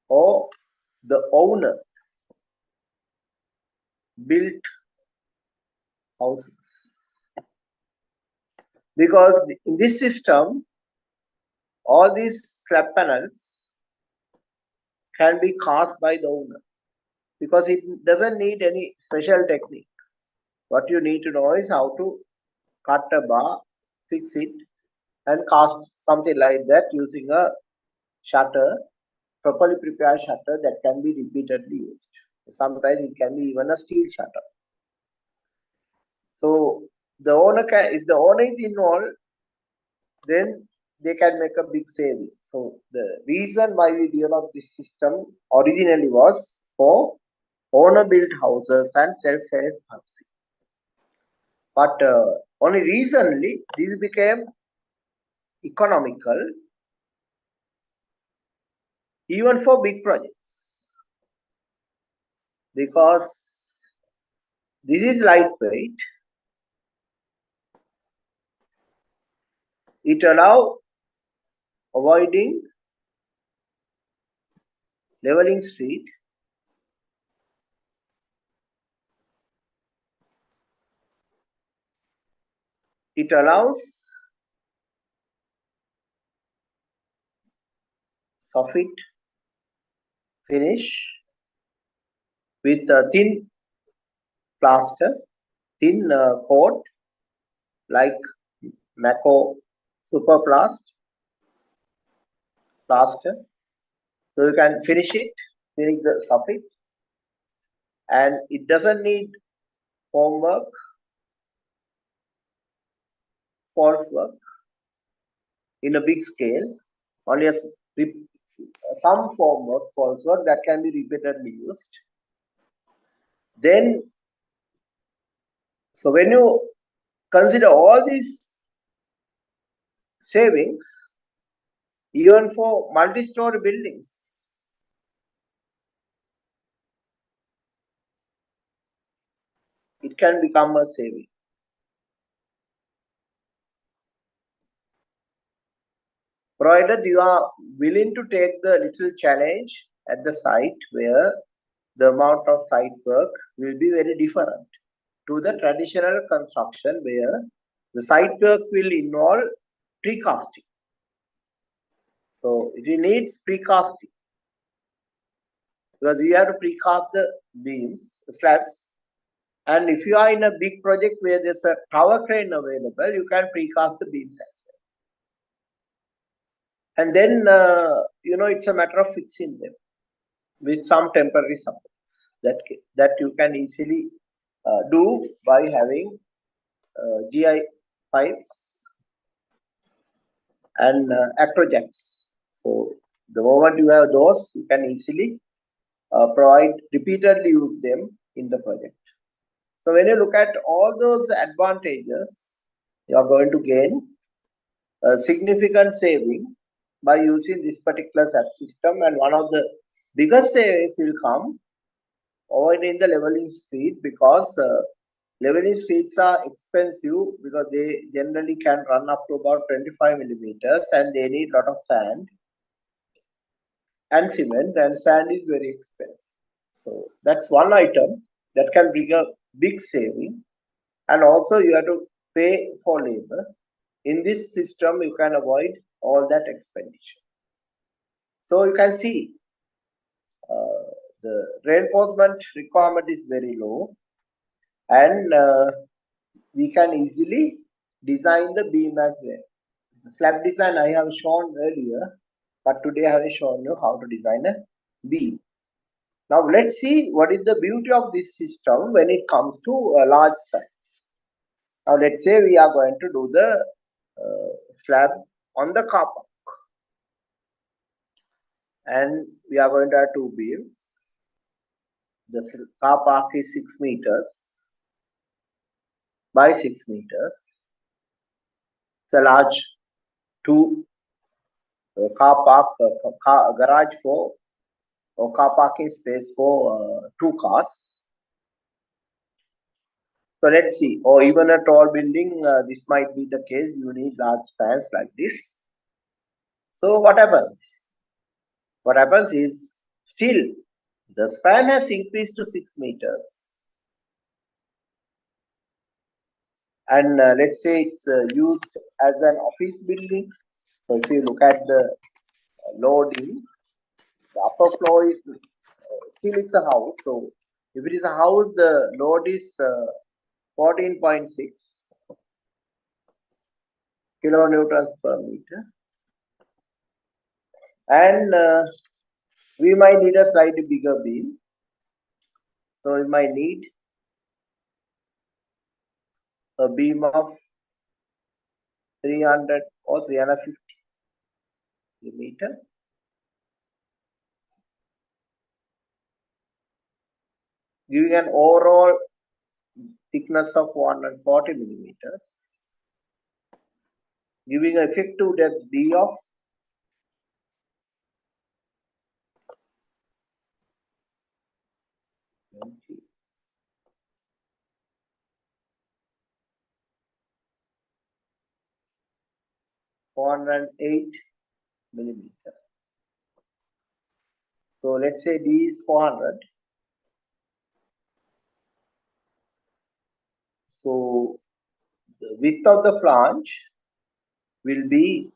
or the owner built houses. Because in this system, all these slab panels can be cast by the owner, because it doesn't need any special technique. What you need to know is how to cut a bar, fix it, and cast something like that using a shutter, properly prepared shutter that can be repeatedly used. Sometimes it can be even a steel shutter. So the owner can, if the owner is involved, then they can make a big saving. So the reason why we developed this system originally was for owner built houses and self-help housing. But only recently this became economical even for big projects, because this is lightweight. It allows avoiding leveling street. It allows soffit finish with a thin plaster, thin coat like Mako Superplast plaster. So you can finish the soffit, and it doesn't need formwork, false work in a big scale. Only some formwork, false work that can be repeatedly used. Then, so when you consider all these savings, even for multi-story buildings, it can become a saving. Provided you are willing to take the little challenge at the site where the amount of site work will be very different to the traditional construction where the site work will involve precasting. So it needs precasting because we have to precast the beams, slabs. And if you are in a big project where there's a tower crane available, you can precast the beams as well. And then, it's a matter of fixing them with some temporary supports that you can easily do by having GI pipes and acrojacks. So the moment you have those, you can easily repeatedly use them in the project. So when you look at all those advantages, you are going to gain a significant saving by using this particular SAP system. And one of the biggest savings will come avoiding the leveling speed because leveling speeds are expensive because they generally can run up to about 25 millimeters and they need a lot of sand and cement, and sand is very expensive. So that's one item that can bring a big saving. And also you have to pay for labor. In this system, you can avoid all that expenditure. So you can see the reinforcement requirement is very low, and we can easily design the beam as well. The slab design I have shown earlier, but today I have shown you how to design a beam. Now let's see what is the beauty of this system when it comes to large spans. Now let's say we are going to do the slab on the car park, and we are going to have two beams. The car park is 6 meters by 6 meters. It's a large two car park, garage for or car parking space for two cars. So let's see, or even a tall building, this might be the case. You need large spans like this. So what happens? What happens is still the span has increased to 6 meters. And let's say it's used as an office building. So if you look at the loading, the upper floor is still it's a house. So if it is a house, the load is 14.6 kilonewtons per meter. And we might need a slightly bigger beam. So we might need a beam of 300 or 350 millimeter. Giving an overall thickness of 140 millimeters. Giving an effective depth D of 408 millimeter. So let's say D is 400. So the width of the flange will be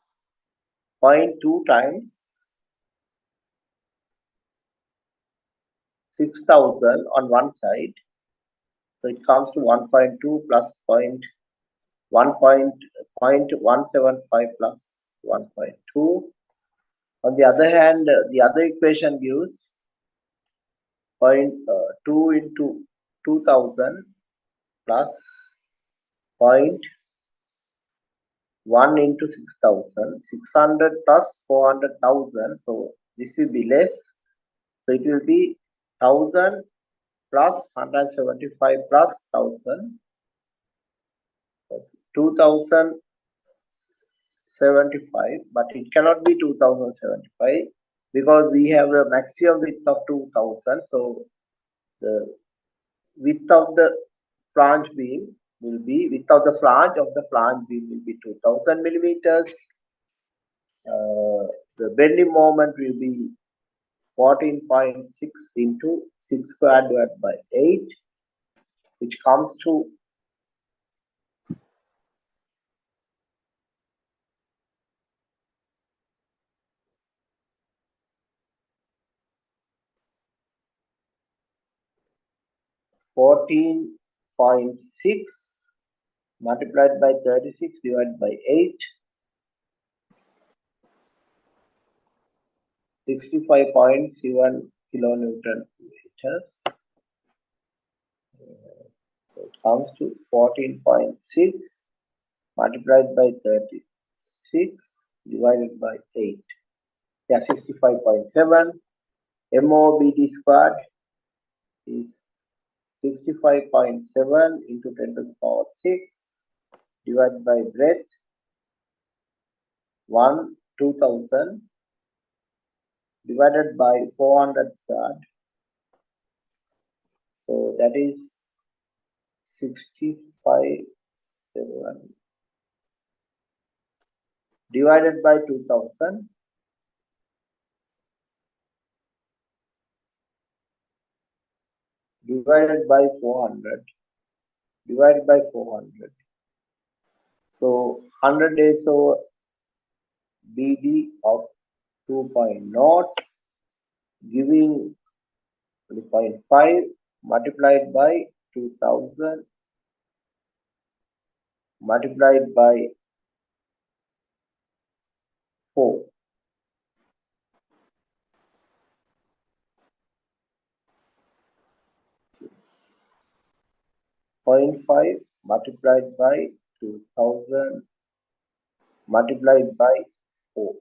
0.2 times 6,000 on one side. So it comes to 1.2 plus 1.175 plus 1.2. On the other hand, the other equation gives 0.2 into 2000 plus 0.1 into 6,000, 600 plus 400,000. So this will be less. So it will be 1000 plus 175 plus 1000 plus 2075, but it cannot be 2075 because we have a maximum width of 2000. So the width of the flange beam will be, without the flange of the flange beam will be 2000 millimeters. The bending moment will be 14.6 into 6 squared divided by 8, which comes to 14.6 multiplied by 36 divided by 8, 65.7 kilonewton meters. So it comes to 14.6 multiplied by 36 divided by 8. Yeah, 65.7. MOBD squared is 65.7 into 10 to the power 6 divided by breadth 2000 divided by 400 squared. So that is 65.7 divided by 2000 divided by 400 divided by 400. So 100 days over BD of 2.0 giving 0.5 multiplied by 2000 multiplied by 4. 0.5 multiplied by 2000 multiplied by 4.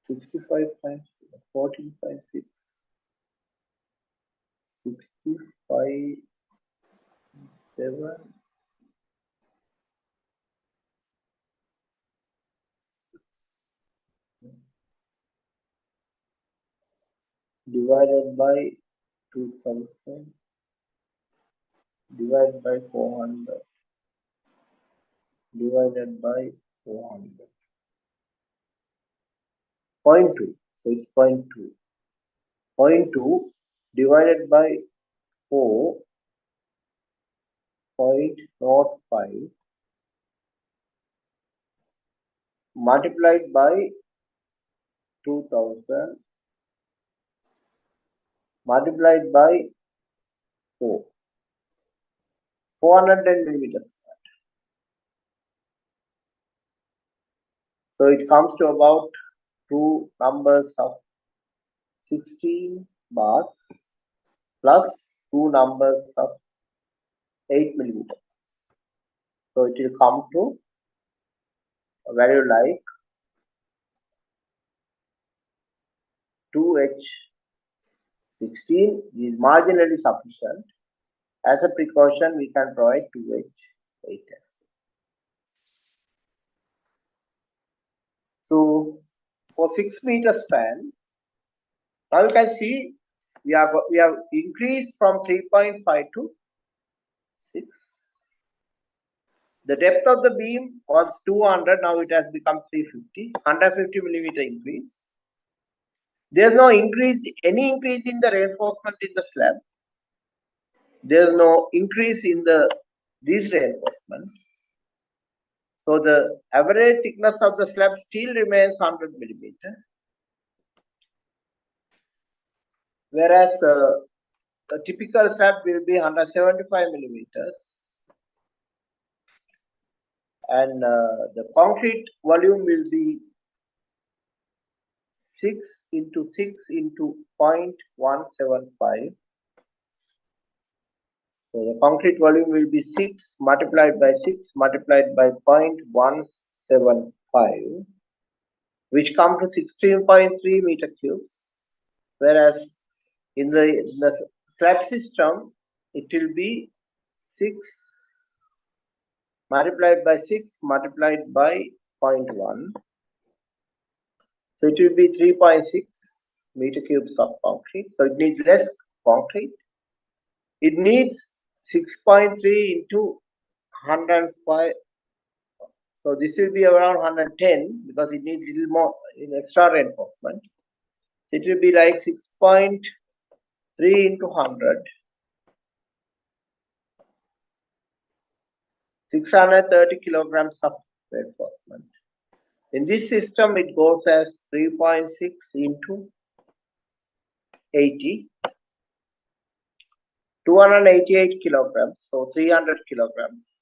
65.6, 14.6, 65.7 divided by 2000 divided by 400 divided by 400. 0.2. So it's 0.2. 0.2 divided by 4.05 multiplied by 2000 multiplied by 4. 410 millimeters. So it comes to about two numbers of 16 bars plus two numbers of 8 millimeters. So it will come to a value like 2H16 is marginally sufficient. As a precaution, we can provide 2H8 as well. So for 6 meter span, now you can see we have increased from 3.5 to 6. The depth of the beam was 200, now it has become 350, 150 millimeter increase. There is no increase, any increase in the reinforcement in the slab. There is no increase in this reinforcement. So the average thickness of the slab still remains 100 millimeter. Whereas a typical slab will be 175 millimeters. And the concrete volume will be 6 into 6 into 0.175. So the concrete volume will be 6 multiplied by 6 multiplied by 0.175, which come to 16.3 meter cubes. Whereas in the slab system, it will be 6 multiplied by 6 multiplied by 0.1. So it will be 3.6 meter cubes of concrete. So it needs less concrete. It needs 6.3 into 105. So this will be around 110 because it needs little more in extra reinforcement. So it will be like 6.3 into 100. 630 kilograms of reinforcement. In this system, it goes as 3.6 into 80, 288 kilograms, so 300 kilograms,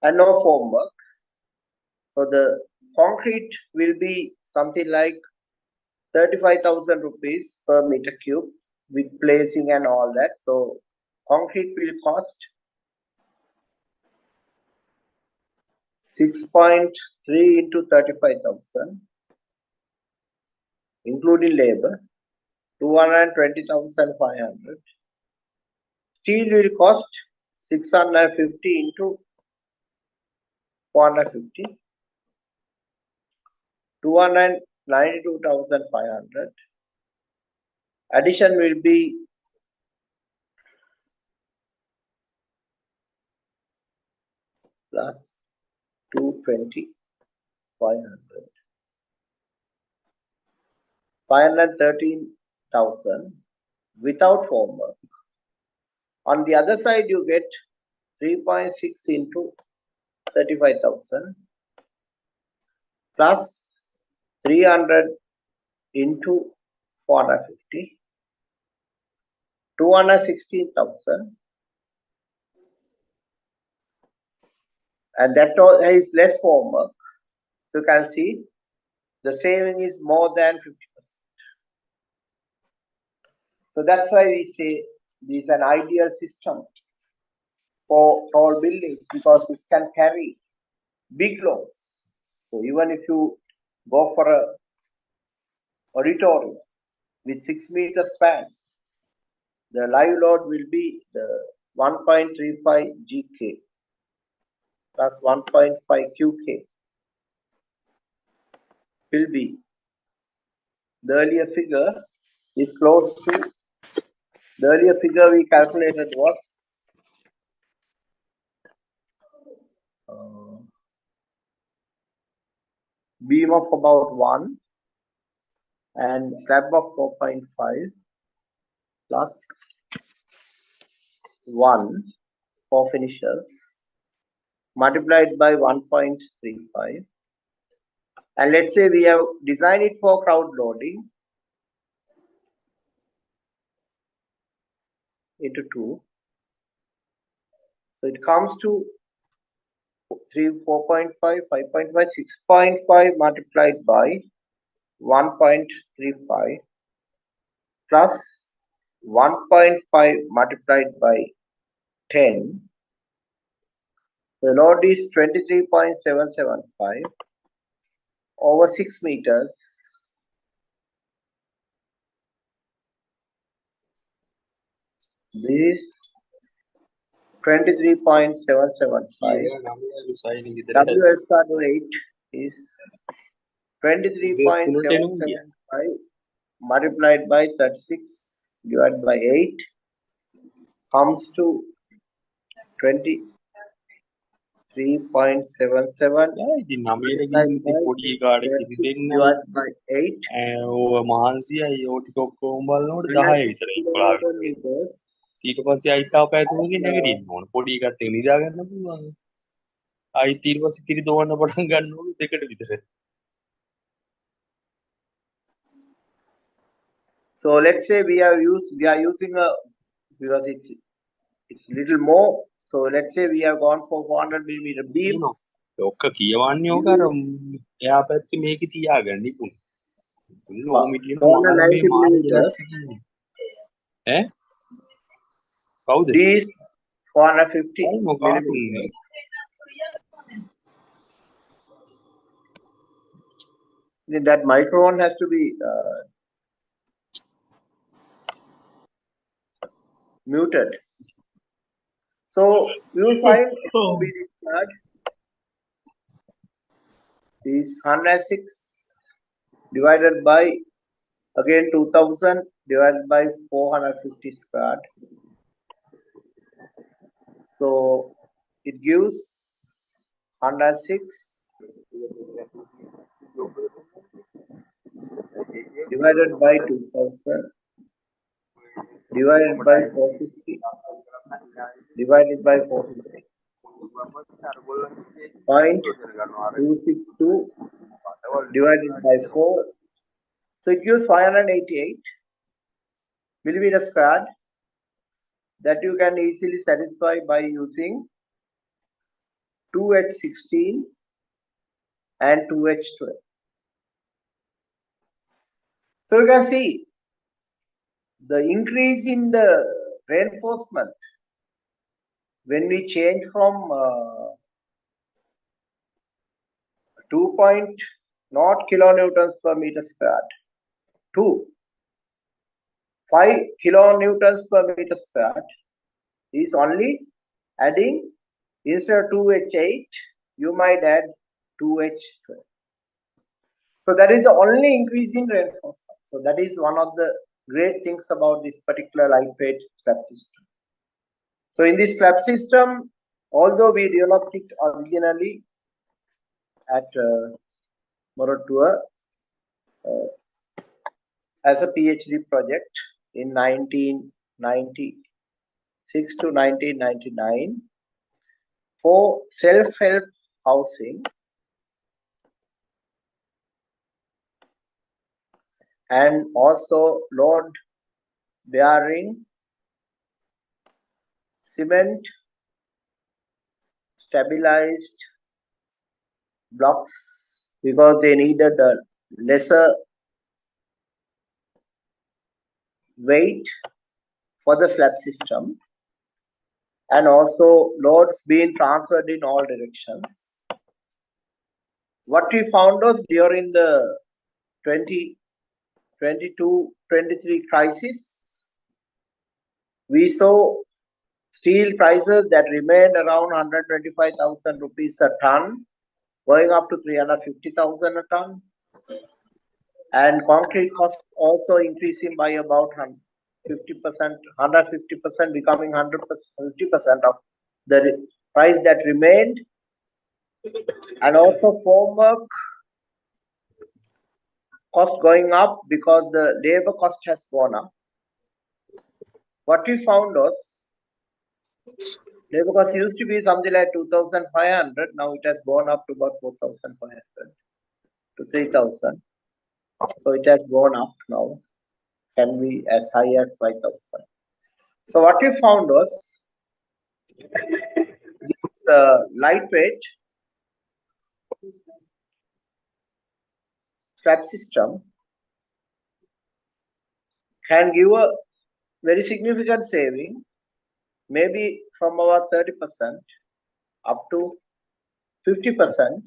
and no formwork. So the concrete will be something like 35,000 rupees per meter cube with placing and all that. So concrete will cost 6.3 into 35,000, including labor, 220,500. Steel will cost 650 into 450, 292,500. Addition will be plus 220,500. 513,000 without formwork. On the other side, you get 3.6 into 35,000 plus 300 into 450, 216,000, and that is less formwork. So you can see the saving is more than 50%. So that's why we say this is an ideal system for tall buildings because it can carry big loads. So even if you go for a auditorium with 6 meter span, the live load will be the 1.35 GK plus 1.5 QK will be. The earlier figure is close to, the earlier figure we calculated was beam of about 1 and slab of 4.5 plus 1 for finishers multiplied by 1.35, and let's say we have designed it for crowd loading into 2, so it comes to 4.5, 5.5, 6.5 multiplied by 1.35 plus 1.5 multiplied by 10. The load is 23.775 over 6 meters. This 23.775. W square to 8 is 23.775 multiplied by 36 divided by 8 comes to 23.77 divided by 8. ඊට පස්සේ අයිතාව පැතුමකින් නැගිටින්න ඕන. පොඩි එකත් එක නිදා ගන්න පුළුවන්. අයිත් ඊට පස්සේ කිරි දොවන්න පටන් ගන්න ඕන දෙකට විතර. So let's say we are using a, because it's little more. So let's say we have gone for 400 millimeter beams. ඔක්ක කියවන්නේ ඔක අර එයා පැත්තේ මේකේ තියාගන්න ඉපුණ. ලෝමිටියන 490 millimeters. ඈ? කවුද? These 450 millimeters. Then that microphone has to be muted. So you will find building slab is 106 divided by again 2000 divided by 450 squared. So it gives 106 divided by 2000 divided by 450 divided by 450. 0.262 divided by 4. So it gives 588 millimeter squared that you can easily satisfy by using 2H16 and 2H12. So you can see the increase in the reinforcement when we change from 2.0 kilonewtons per meter squared to 5 kilonewtons per meter squared is only adding, instead of 2H8 you might add 2H12. So that is the only increase in reinforcement. So that is one of the great things about this particular lightweight slab system. So in this slab system, although we developed it originally at Moratuwa as a PhD project in 1996 to 1999 for self-help housing and also load bearing cement stabilized blocks because they needed a lesser weight for the slab system and also loads being transferred in all directions. What we found was during the 2022-23 crisis, we saw steel prices that remained around 125,000 rupees a ton, going up to 350,000 a ton, and concrete cost also increasing by about 50%, 150%, becoming 50% of the price that remained, and also formwork cost going up because the labor cost has gone up. What we found was labor cost used to be something like 2,500. Now it has gone up to about 4,500 to 3,000. So it has gone up now, can be as high as 5,000. So what we found was this lightweight slab system can give a very significant saving, maybe from about 30% up to 50%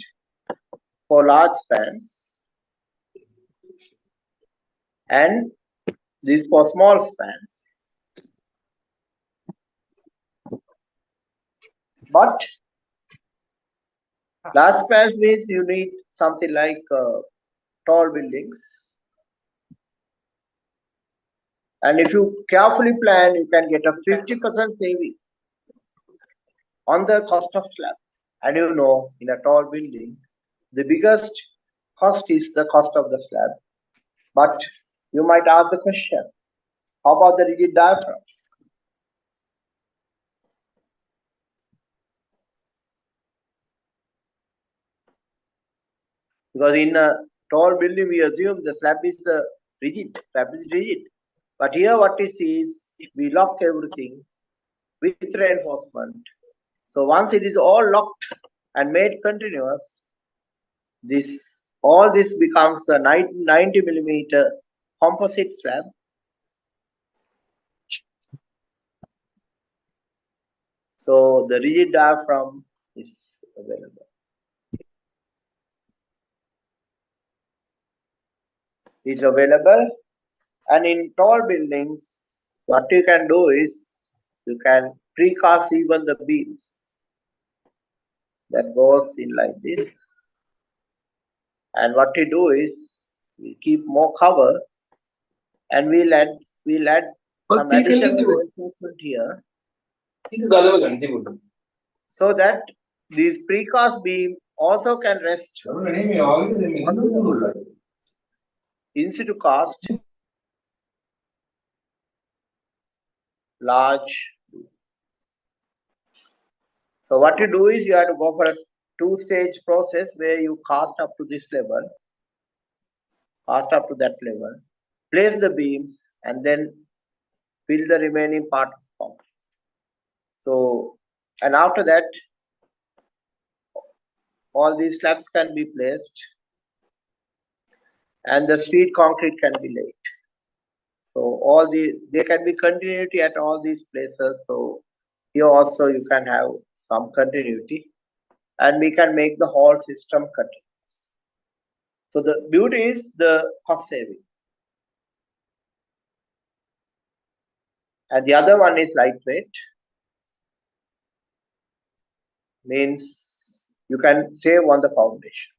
for large spans, and these for small spans. But large spans means you need something like tall buildings, and if you carefully plan, you can get a 50% saving on the cost of slab. And you know, in a tall building, the biggest cost is the cost of the slab. But you might ask the question, how about the rigid diaphragm? Because in a tall building, we assume the slab is rigid. But here what we see is we lock everything with reinforcement. So once it is all locked and made continuous, all this becomes a 90 millimeter composite slab. So the rigid diaphragm is available. Is available, and in tall buildings, what you can do is you can precast even the beams. That goes in like this. And what we do is we keep more cover and we'll add some additional reinforcement here so that these precast beam also can rest in situ cast large. So what you do is you have to go for a two-stage process where you cast up to this level, cast up to that level, place the beams, and then fill the remaining part of concrete. So, and after that, all these slabs can be placed and the street concrete can be laid. So there can be continuity at all these places. So here also you can have some continuity and we can make the whole system continuous. So the beauty is the cost saving. And the other one is lightweight. Means you can save on the foundation.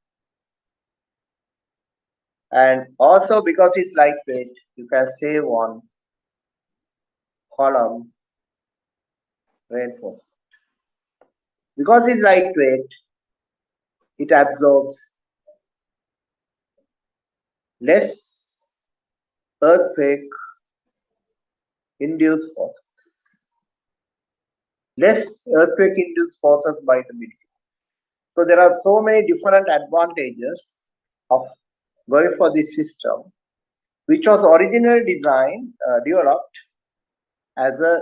And also because it's lightweight, you can save on column reinforcement. Because it's lightweight, it absorbs less earthquake induced forces. Less earthquake induced forces by the building. So there are so many different advantages of going for this system, which was originally designed, developed as a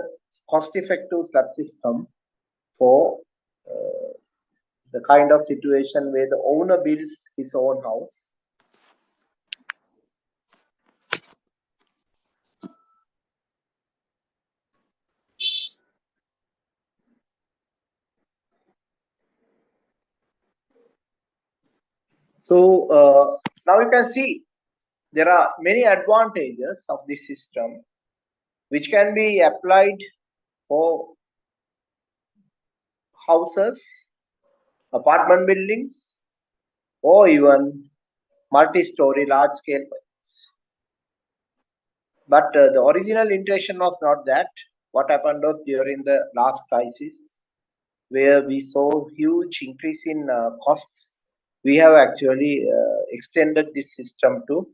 cost-effective slab system for the kind of situation where the owner builds his own house. So now you can see there are many advantages of this system which can be applied for houses, apartment buildings, or even multi-story large-scale projects. But the original intention was not that. What happened was during the last crisis, where we saw huge increase in costs, we have actually extended this system to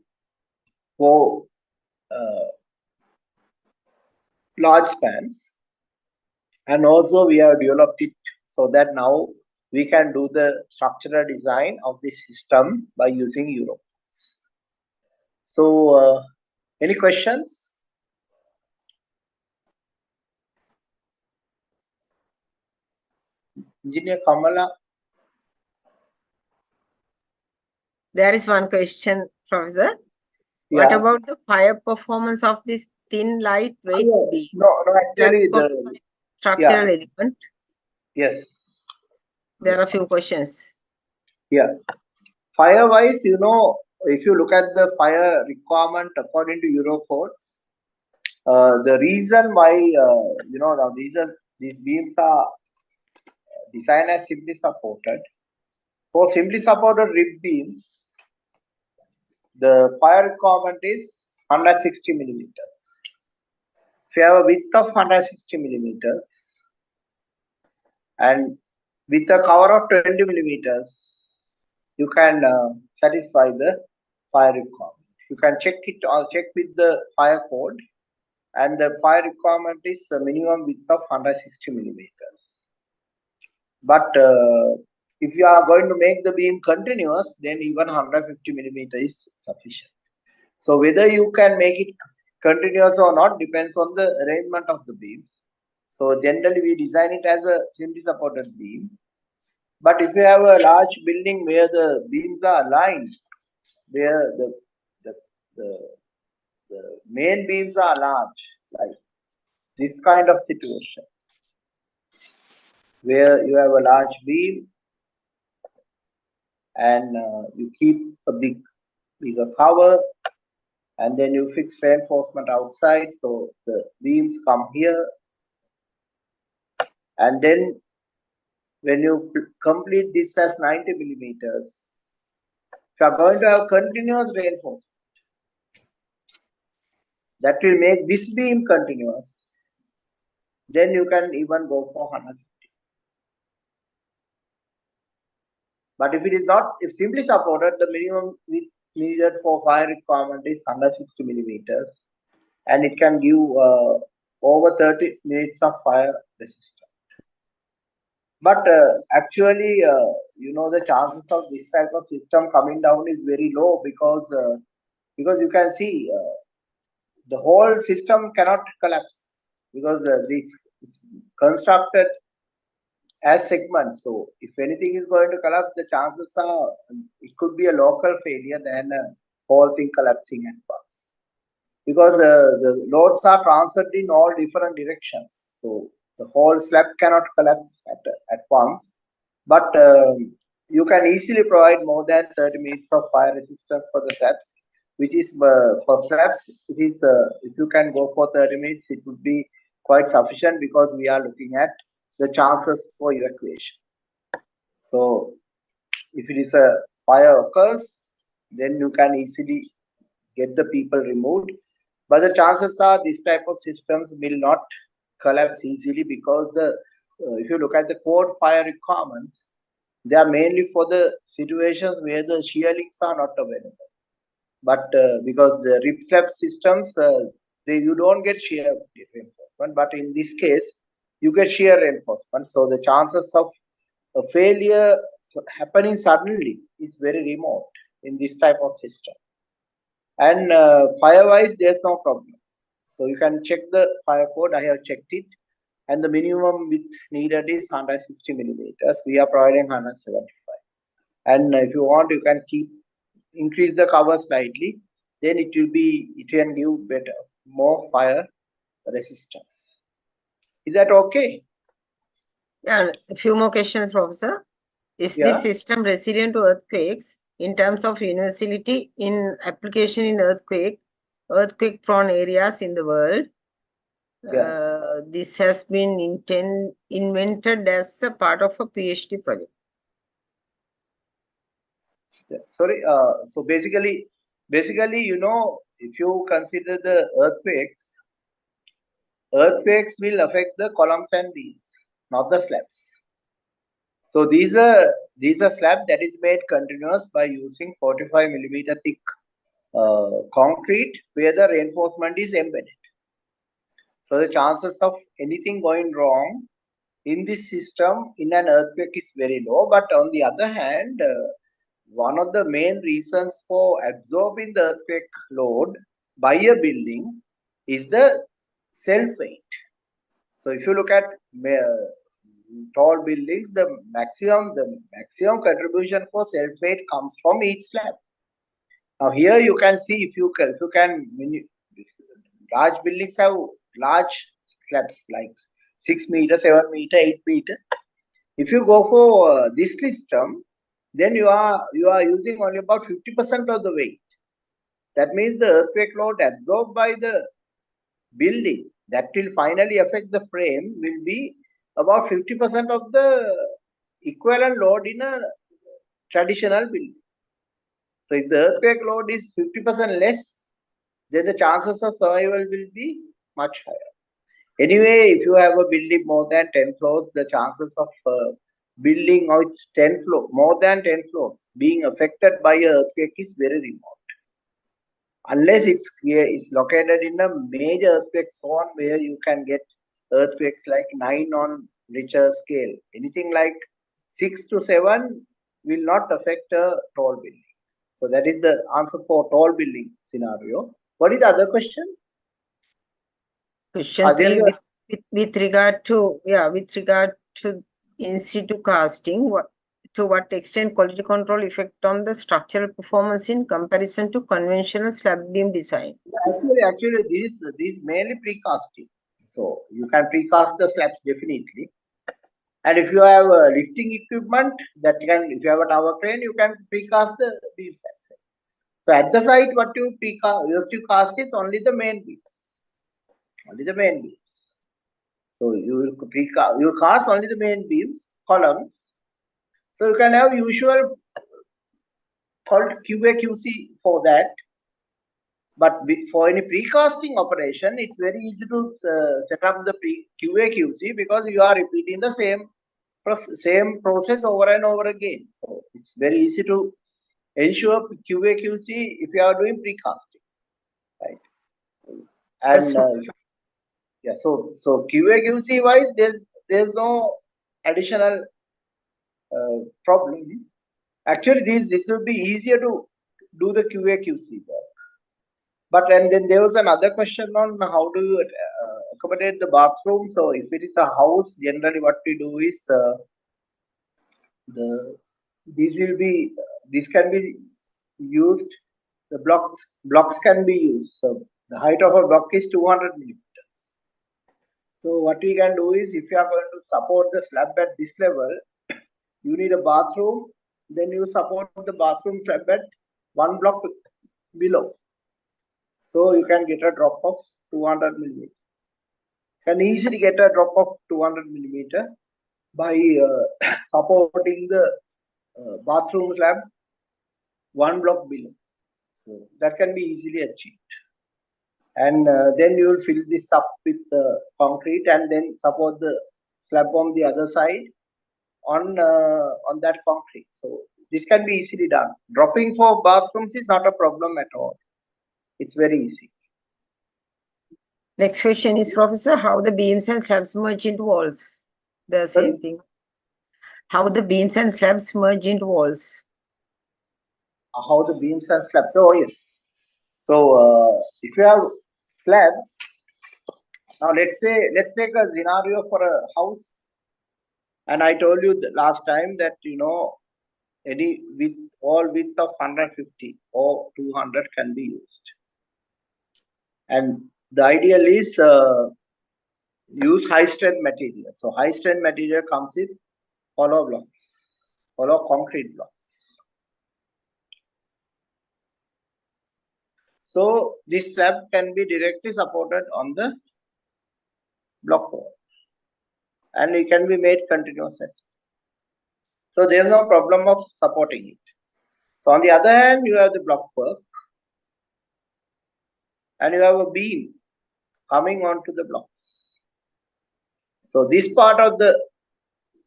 for large spans, and also we have developed it so that now we can do the structural design of this system by using Euro. So any questions? Engineer Kamala? There is one question, Professor. What about the fire performance of this thin, lightweight beam? No, actually the structural element. Yes. There are a few questions. Yeah. Fire-wise, if you look at the fire requirement according to Euro codes, the reason why now these beams are designed as simply supported. For simply supported rib beams, the fire requirement is 160 millimeters. If you have a width of 160 millimeters and with a cover of 20 millimeters, you can satisfy the fire requirement. You can check it or check with the fire code, and the fire requirement is a minimum width of 160 millimeters. But if you are going to make the beam continuous, then even 150 millimeter is sufficient. So whether you can make it continuous or not depends on the arrangement of the beams. So generally we design it as a simply supported beam. But if you have a large building where the beams are aligned, where the main beams are large, like this kind of situation, where you have a large beam and you keep a bigger cover, and then you fix reinforcement outside, so the beams come here And then when you complete this as 90 millimeters, if you are going to have continuous reinforcement, that will make this beam continuous, then you can even go for 100. But if it is not, if simply supported, the minimum width needed for fire requirement is 160 millimeters, and it can give over 30 minutes of fire resistance. But actually, the chances of this type of system coming down is very low because you can see the whole system cannot collapse because this is constructed as segments. So if anything is going to collapse, the chances are it could be a local failure than a whole thing collapsing at once. Because the loads are transferred in all different directions. So the whole slab cannot collapse at once. But you can easily provide more than 30 minutes of fire resistance for the slabs, which is for slabs, it is if you can go for 30 minutes, it would be quite sufficient because we are looking at the chances for evacuation. So if it is a fire occurs, then you can easily get the people removed. But the chances are this type of systems will not collapse easily because if you look at the code fire requirements, they are mainly for the situations where the shear links are not available. But because the rip slab systems, you don't get shear reinforcement. But in this case, you get shear reinforcement. So the chances of a failure happening suddenly is very remote in this type of system. And fire-wise, there's no problem. So you can check the fire code. I have checked it, and the minimum width needed is 160 millimeters. We are providing 175. And if you want, you can increase the cover slightly. Then it can give better, more fire resistance. Is that okay? Yeah, a few more questions, Professor. Is Yeah. this system resilient to earthquakes in terms of universality in application in earthquake-prone areas in the world? Yeah. This has been invented as a part of a PhD project. Yeah. Sorry. So basically, if you consider the earthquakes will affect the columns and beams, not the slabs. So these are slab that is made continuous by using 45 millimeter thick concrete where the reinforcement is embedded. So the chances of anything going wrong in this system in an earthquake is very low. But on the other hand, one of the main reasons for absorbing the earthquake load by a building is the self weight. So if you look at tall buildings, the maximum contribution for self weight comes from each slab. Now here you can see if you can large buildings have large slabs like 6 meter, 7 meter, 8 meter. If you go for this system, then you are using only about 50% of the weight. That means the earthquake load absorbed by the building that will finally affect the frame will be about 50% of the equivalent load in a traditional building. So if the earthquake load is 50% less, then the chances of survival will be much higher. Anyway, if you have a building more than 10 floors, the chances of building out more than 10 floors being affected by an earthquake is very remote. Unless it's located in a major earthquake zone where you can get earthquakes like 9 on Richter scale. Anything like 6 to 7 will not affect a tall building. So that is the answer for tall building scenario. What is the other question? Question 3, with regard to in situ casting, to what extent quality control effect on the structural performance in comparison to conventional slab beam design? Actually, these mainly precasting. So you can precast the slabs definitely. And if you have a lifting equipment if you have a tower crane, you can precast the beams as well. So at the site, what you have to cast is only the main beams. Only the main beams. So you will cast only the main beams, columns. So you can have usual called QA/QC for that. But for any precasting operation, it's very easy to set up the QA/QC because you are repeating the same process over and over again. So it's very easy to ensure QA/QC if you are doing precasting, right? And yeah, so QA/QC wise, there's no additional problem. Actually, this would be easier to do the QA/QC work. But and then there was another question on how do you accommodate the bathroom. So if it is a house, generally what we do is this can be used. The blocks can be used. So the height of a block is 200 millimeters. So what we can do is, if you are going to support the slab at this level, you need a bathroom. Then you support the bathroom slab at one block below. So you can get a drop of 200 millimeter. Can easily get a drop of 200 millimeter by supporting the bathroom slab one block below. So that can be easily achieved. And then you will fill this up with concrete and then support the slab on the other side on that concrete. So this can be easily done. Dropping for bathrooms is not a problem at all. It's very easy. Next question is, Professor, how the beams and slabs merge into walls? The same thing. How the beams and slabs merge into walls? How the beams and slabs? Oh yes. So if you have slabs, now let's take a scenario for a house. And I told you the last time that any wall width of 150 or 200 can be used. And the ideal is use high strength material. So high strength material comes with hollow blocks, hollow concrete blocks. So this slab can be directly supported on the block wall, and it can be made continuous as well. So there is no problem of supporting it. So on the other hand, you have the block work, and you have a beam coming onto the blocks. So this part of the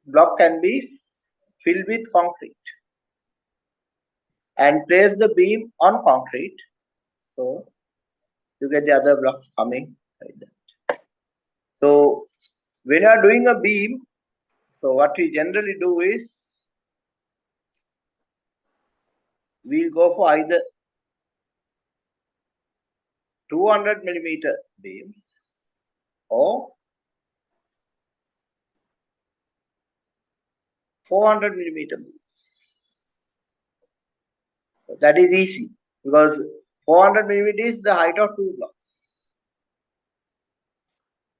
block can be filled with concrete and place the beam on concrete. So you get the other blocks coming like that. So when you are doing a beam, so what we generally do is we'll go for either 200 millimeter beams or 400 millimeter beams. So that is easy because 400 millimeter is the height of two blocks.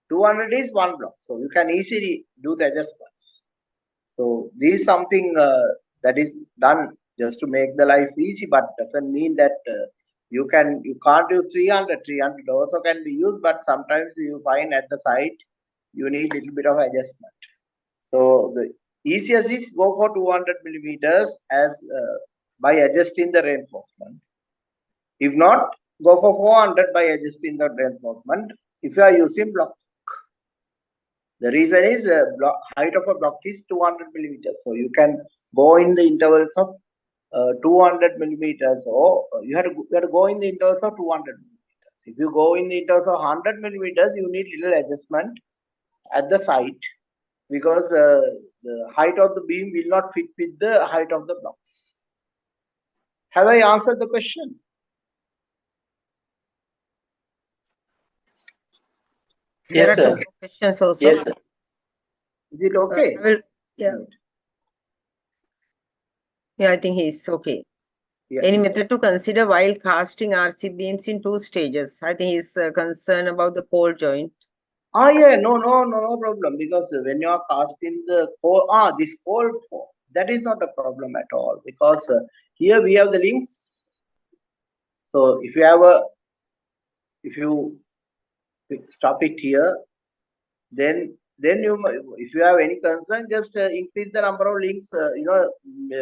200 is one block, so you can easily do the adjustments. So this is something that is done just to make the life easy, but doesn't mean that you can't use 300. 300 also can be used, but sometimes you find at the site you need a little bit of adjustment. So the easiest is go for 200 millimeters as by adjusting the reinforcement. If not, go for 400 by adjusting the reinforcement if you are using block. The reason is height of a block is 200 millimeters. So you can go in the intervals of 200 millimeters, or you have to go in the intervals of 200 millimeters. If you go in the intervals of 100 millimeters, you need little adjustment at the site because the height of the beam will not fit with the height of the blocks. Have I answered the question? There are two more questions also. Yes, sir. Is it okay? Yeah, I think he's okay. Yeah. Any method to consider while casting RC beams in two stages? I think he's concerned about the cold joint. Yeah, no problem, because when you are casting the this cold form, that is not a problem at all, because here we have the links. So if you stop it here, then then if you have any concern, just increase the number of links,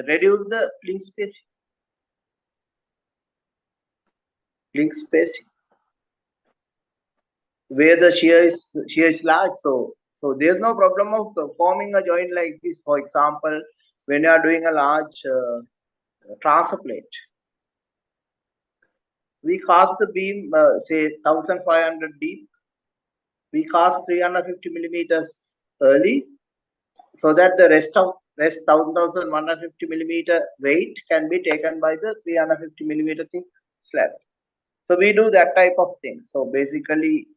reduce the link spacing. Link spacing where the shear is large. So there's no problem of forming a joint like this. For example, when you are doing a large transfer plate, we cast the beam, say 1500 deep. We cast 350 millimeters early, so that the rest 1150 millimeter weight can be taken by the 350 millimeter thick slab. So we do that type of thing. So basically,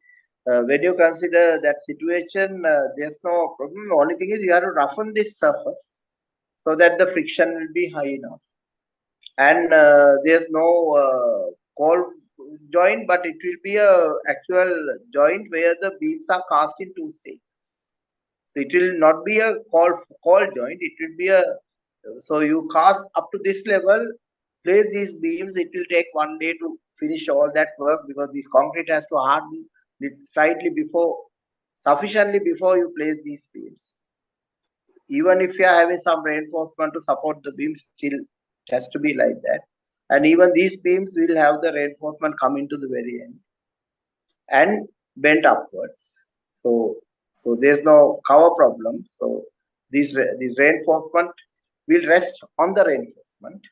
when you consider that situation, there's no problem. The only thing is you have to roughen this surface so that the friction will be high enough. And there's no cold joint, but it will be a actual joint where the beams are cast in two stages. So it will not be a cold joint. It will be so you cast up to this level, place these beams. It will take 1 day to finish all that work because this concrete has to harden slightly sufficiently before you place these beams. Even if you are having some reinforcement to support the beams, still it has to be like that. And even these beams will have the reinforcement coming to the very end and bent upwards. So there's no cover problem. So this reinforcement will rest on the reinforcement.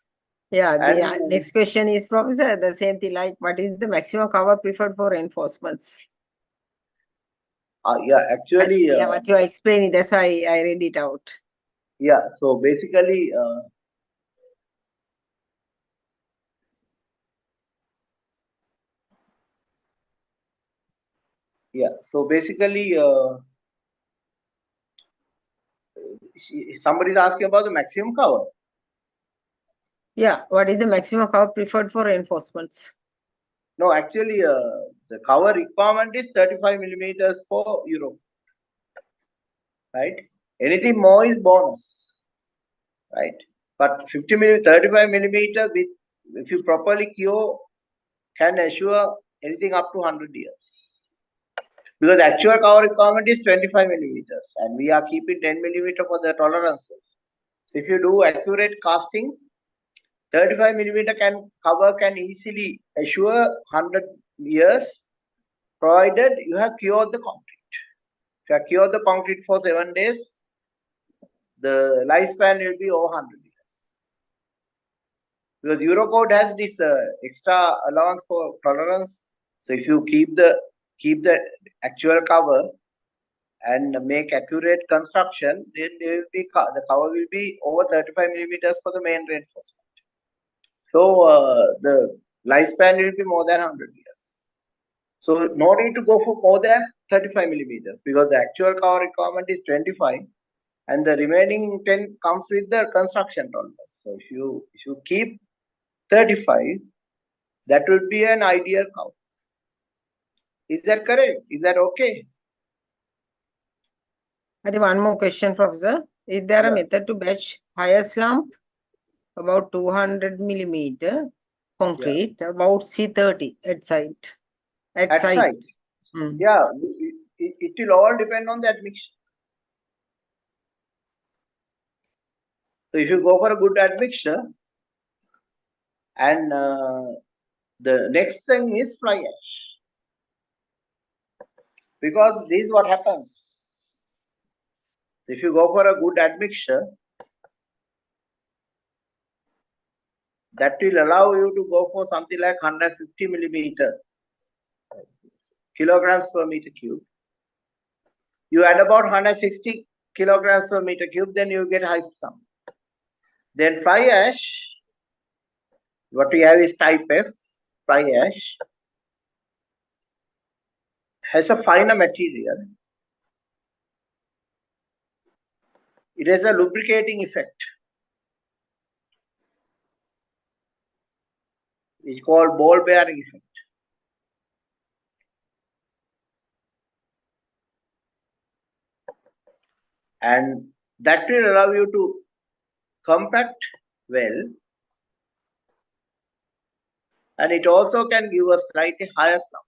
Yeah, the And next question is, Professor, the same thing, like what is the maximum cover preferred for reinforcements? yeah, actually, Yeah, what you are explaining, that's why I read it out. yeah. So basically, yeah. So basically, somebody is asking about the maximum cover. Yeah, what is the maximum cover preferred for reinforcements? No, actually, the cover requirement is 35 millimeters for Europe, right? Anything more is bonus, right? But 35 millimeter with, if you properly cure, can assure anything up to 100 years. Because actual cover requirement is 25 millimeters, and we are keeping 10 millimeter for the tolerances. So if you do accurate casting, 35 millimeter cover can easily assure 100 years, provided you have cured the concrete. If you have cured the concrete for 7 days, the lifespan will be over 100 years. Because Eurocode has this extra allowance for tolerance. So if you keep the actual cover and make accurate construction, then the cover will be over 35 millimeters for the main reinforcement. So the lifespan will be more than 100 years. So no need to go for more than 35 millimeters because the actual cover requirement is 25 and the remaining 10 comes with the construction tolerance. So if you keep 35, that would be an ideal cover. Is that correct? Is that okay? I think one more question, Professor. Is there a Yeah. method to batch higher slump about 200 millimeter concrete, about C30 at site? At site? Yeah, it will all depend on the admixture. So if you go for a good admixture, and the next thing is fly ash, because this is what happens. If you go for a good admixture, that will allow you to go for something like 150 millimeter kilograms per meter cube. You add about 160 kilograms per meter cube, then you get high slump. Then fly ash, what we have is type F. Fly ash has a finer material. It has a lubricating effect. It's called ball bearing effect. And that will allow you to compact well, and it also can give a slightly higher slump.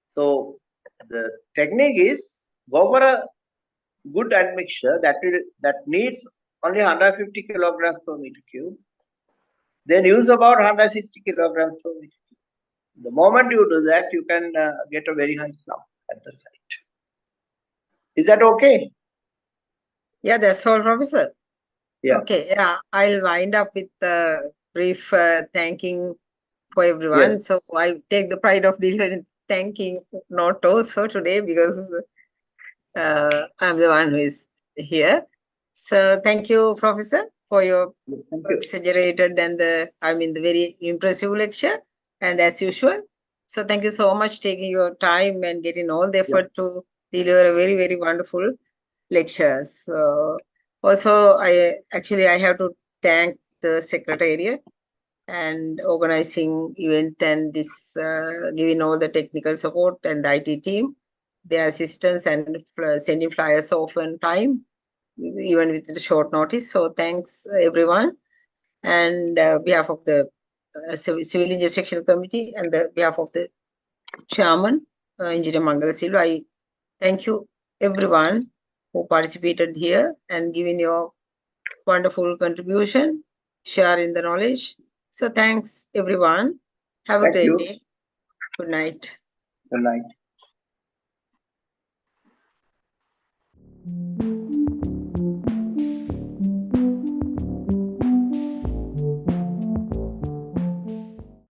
So The technique is go for a good admixture that needs only 150 kilograms per meter cube. Then use about 160 kilograms per meter cube. The moment you do that, you can get a very high slump at the site. Is that okay? Yeah, that's all, Professor. Yeah. Okay, yeah, I'll wind up with a brief thanking for everyone. Yes. So I take the pride of delivering thanking not also today because I'm the one who is here. So thank you, Professor, for your Thank you. exaggerated and the very impressive lecture. And as usual, so thank you so much taking your time and getting all the effort to deliver a very, very wonderful lecture. So also, I have to thank the secretariat and organizing event and this giving all the technical support and the IT team, their assistance and sending flyers off on time, even with the short notice. So thanks everyone. And behalf of the Civil Engineering Sectional Committee and the behalf of the Chairman, Engineer Mangala Silva, I thank you everyone who participated here and giving your wonderful contribution, sharing the knowledge. So thanks everyone. Have a Thank great you. day. Good night. Good night.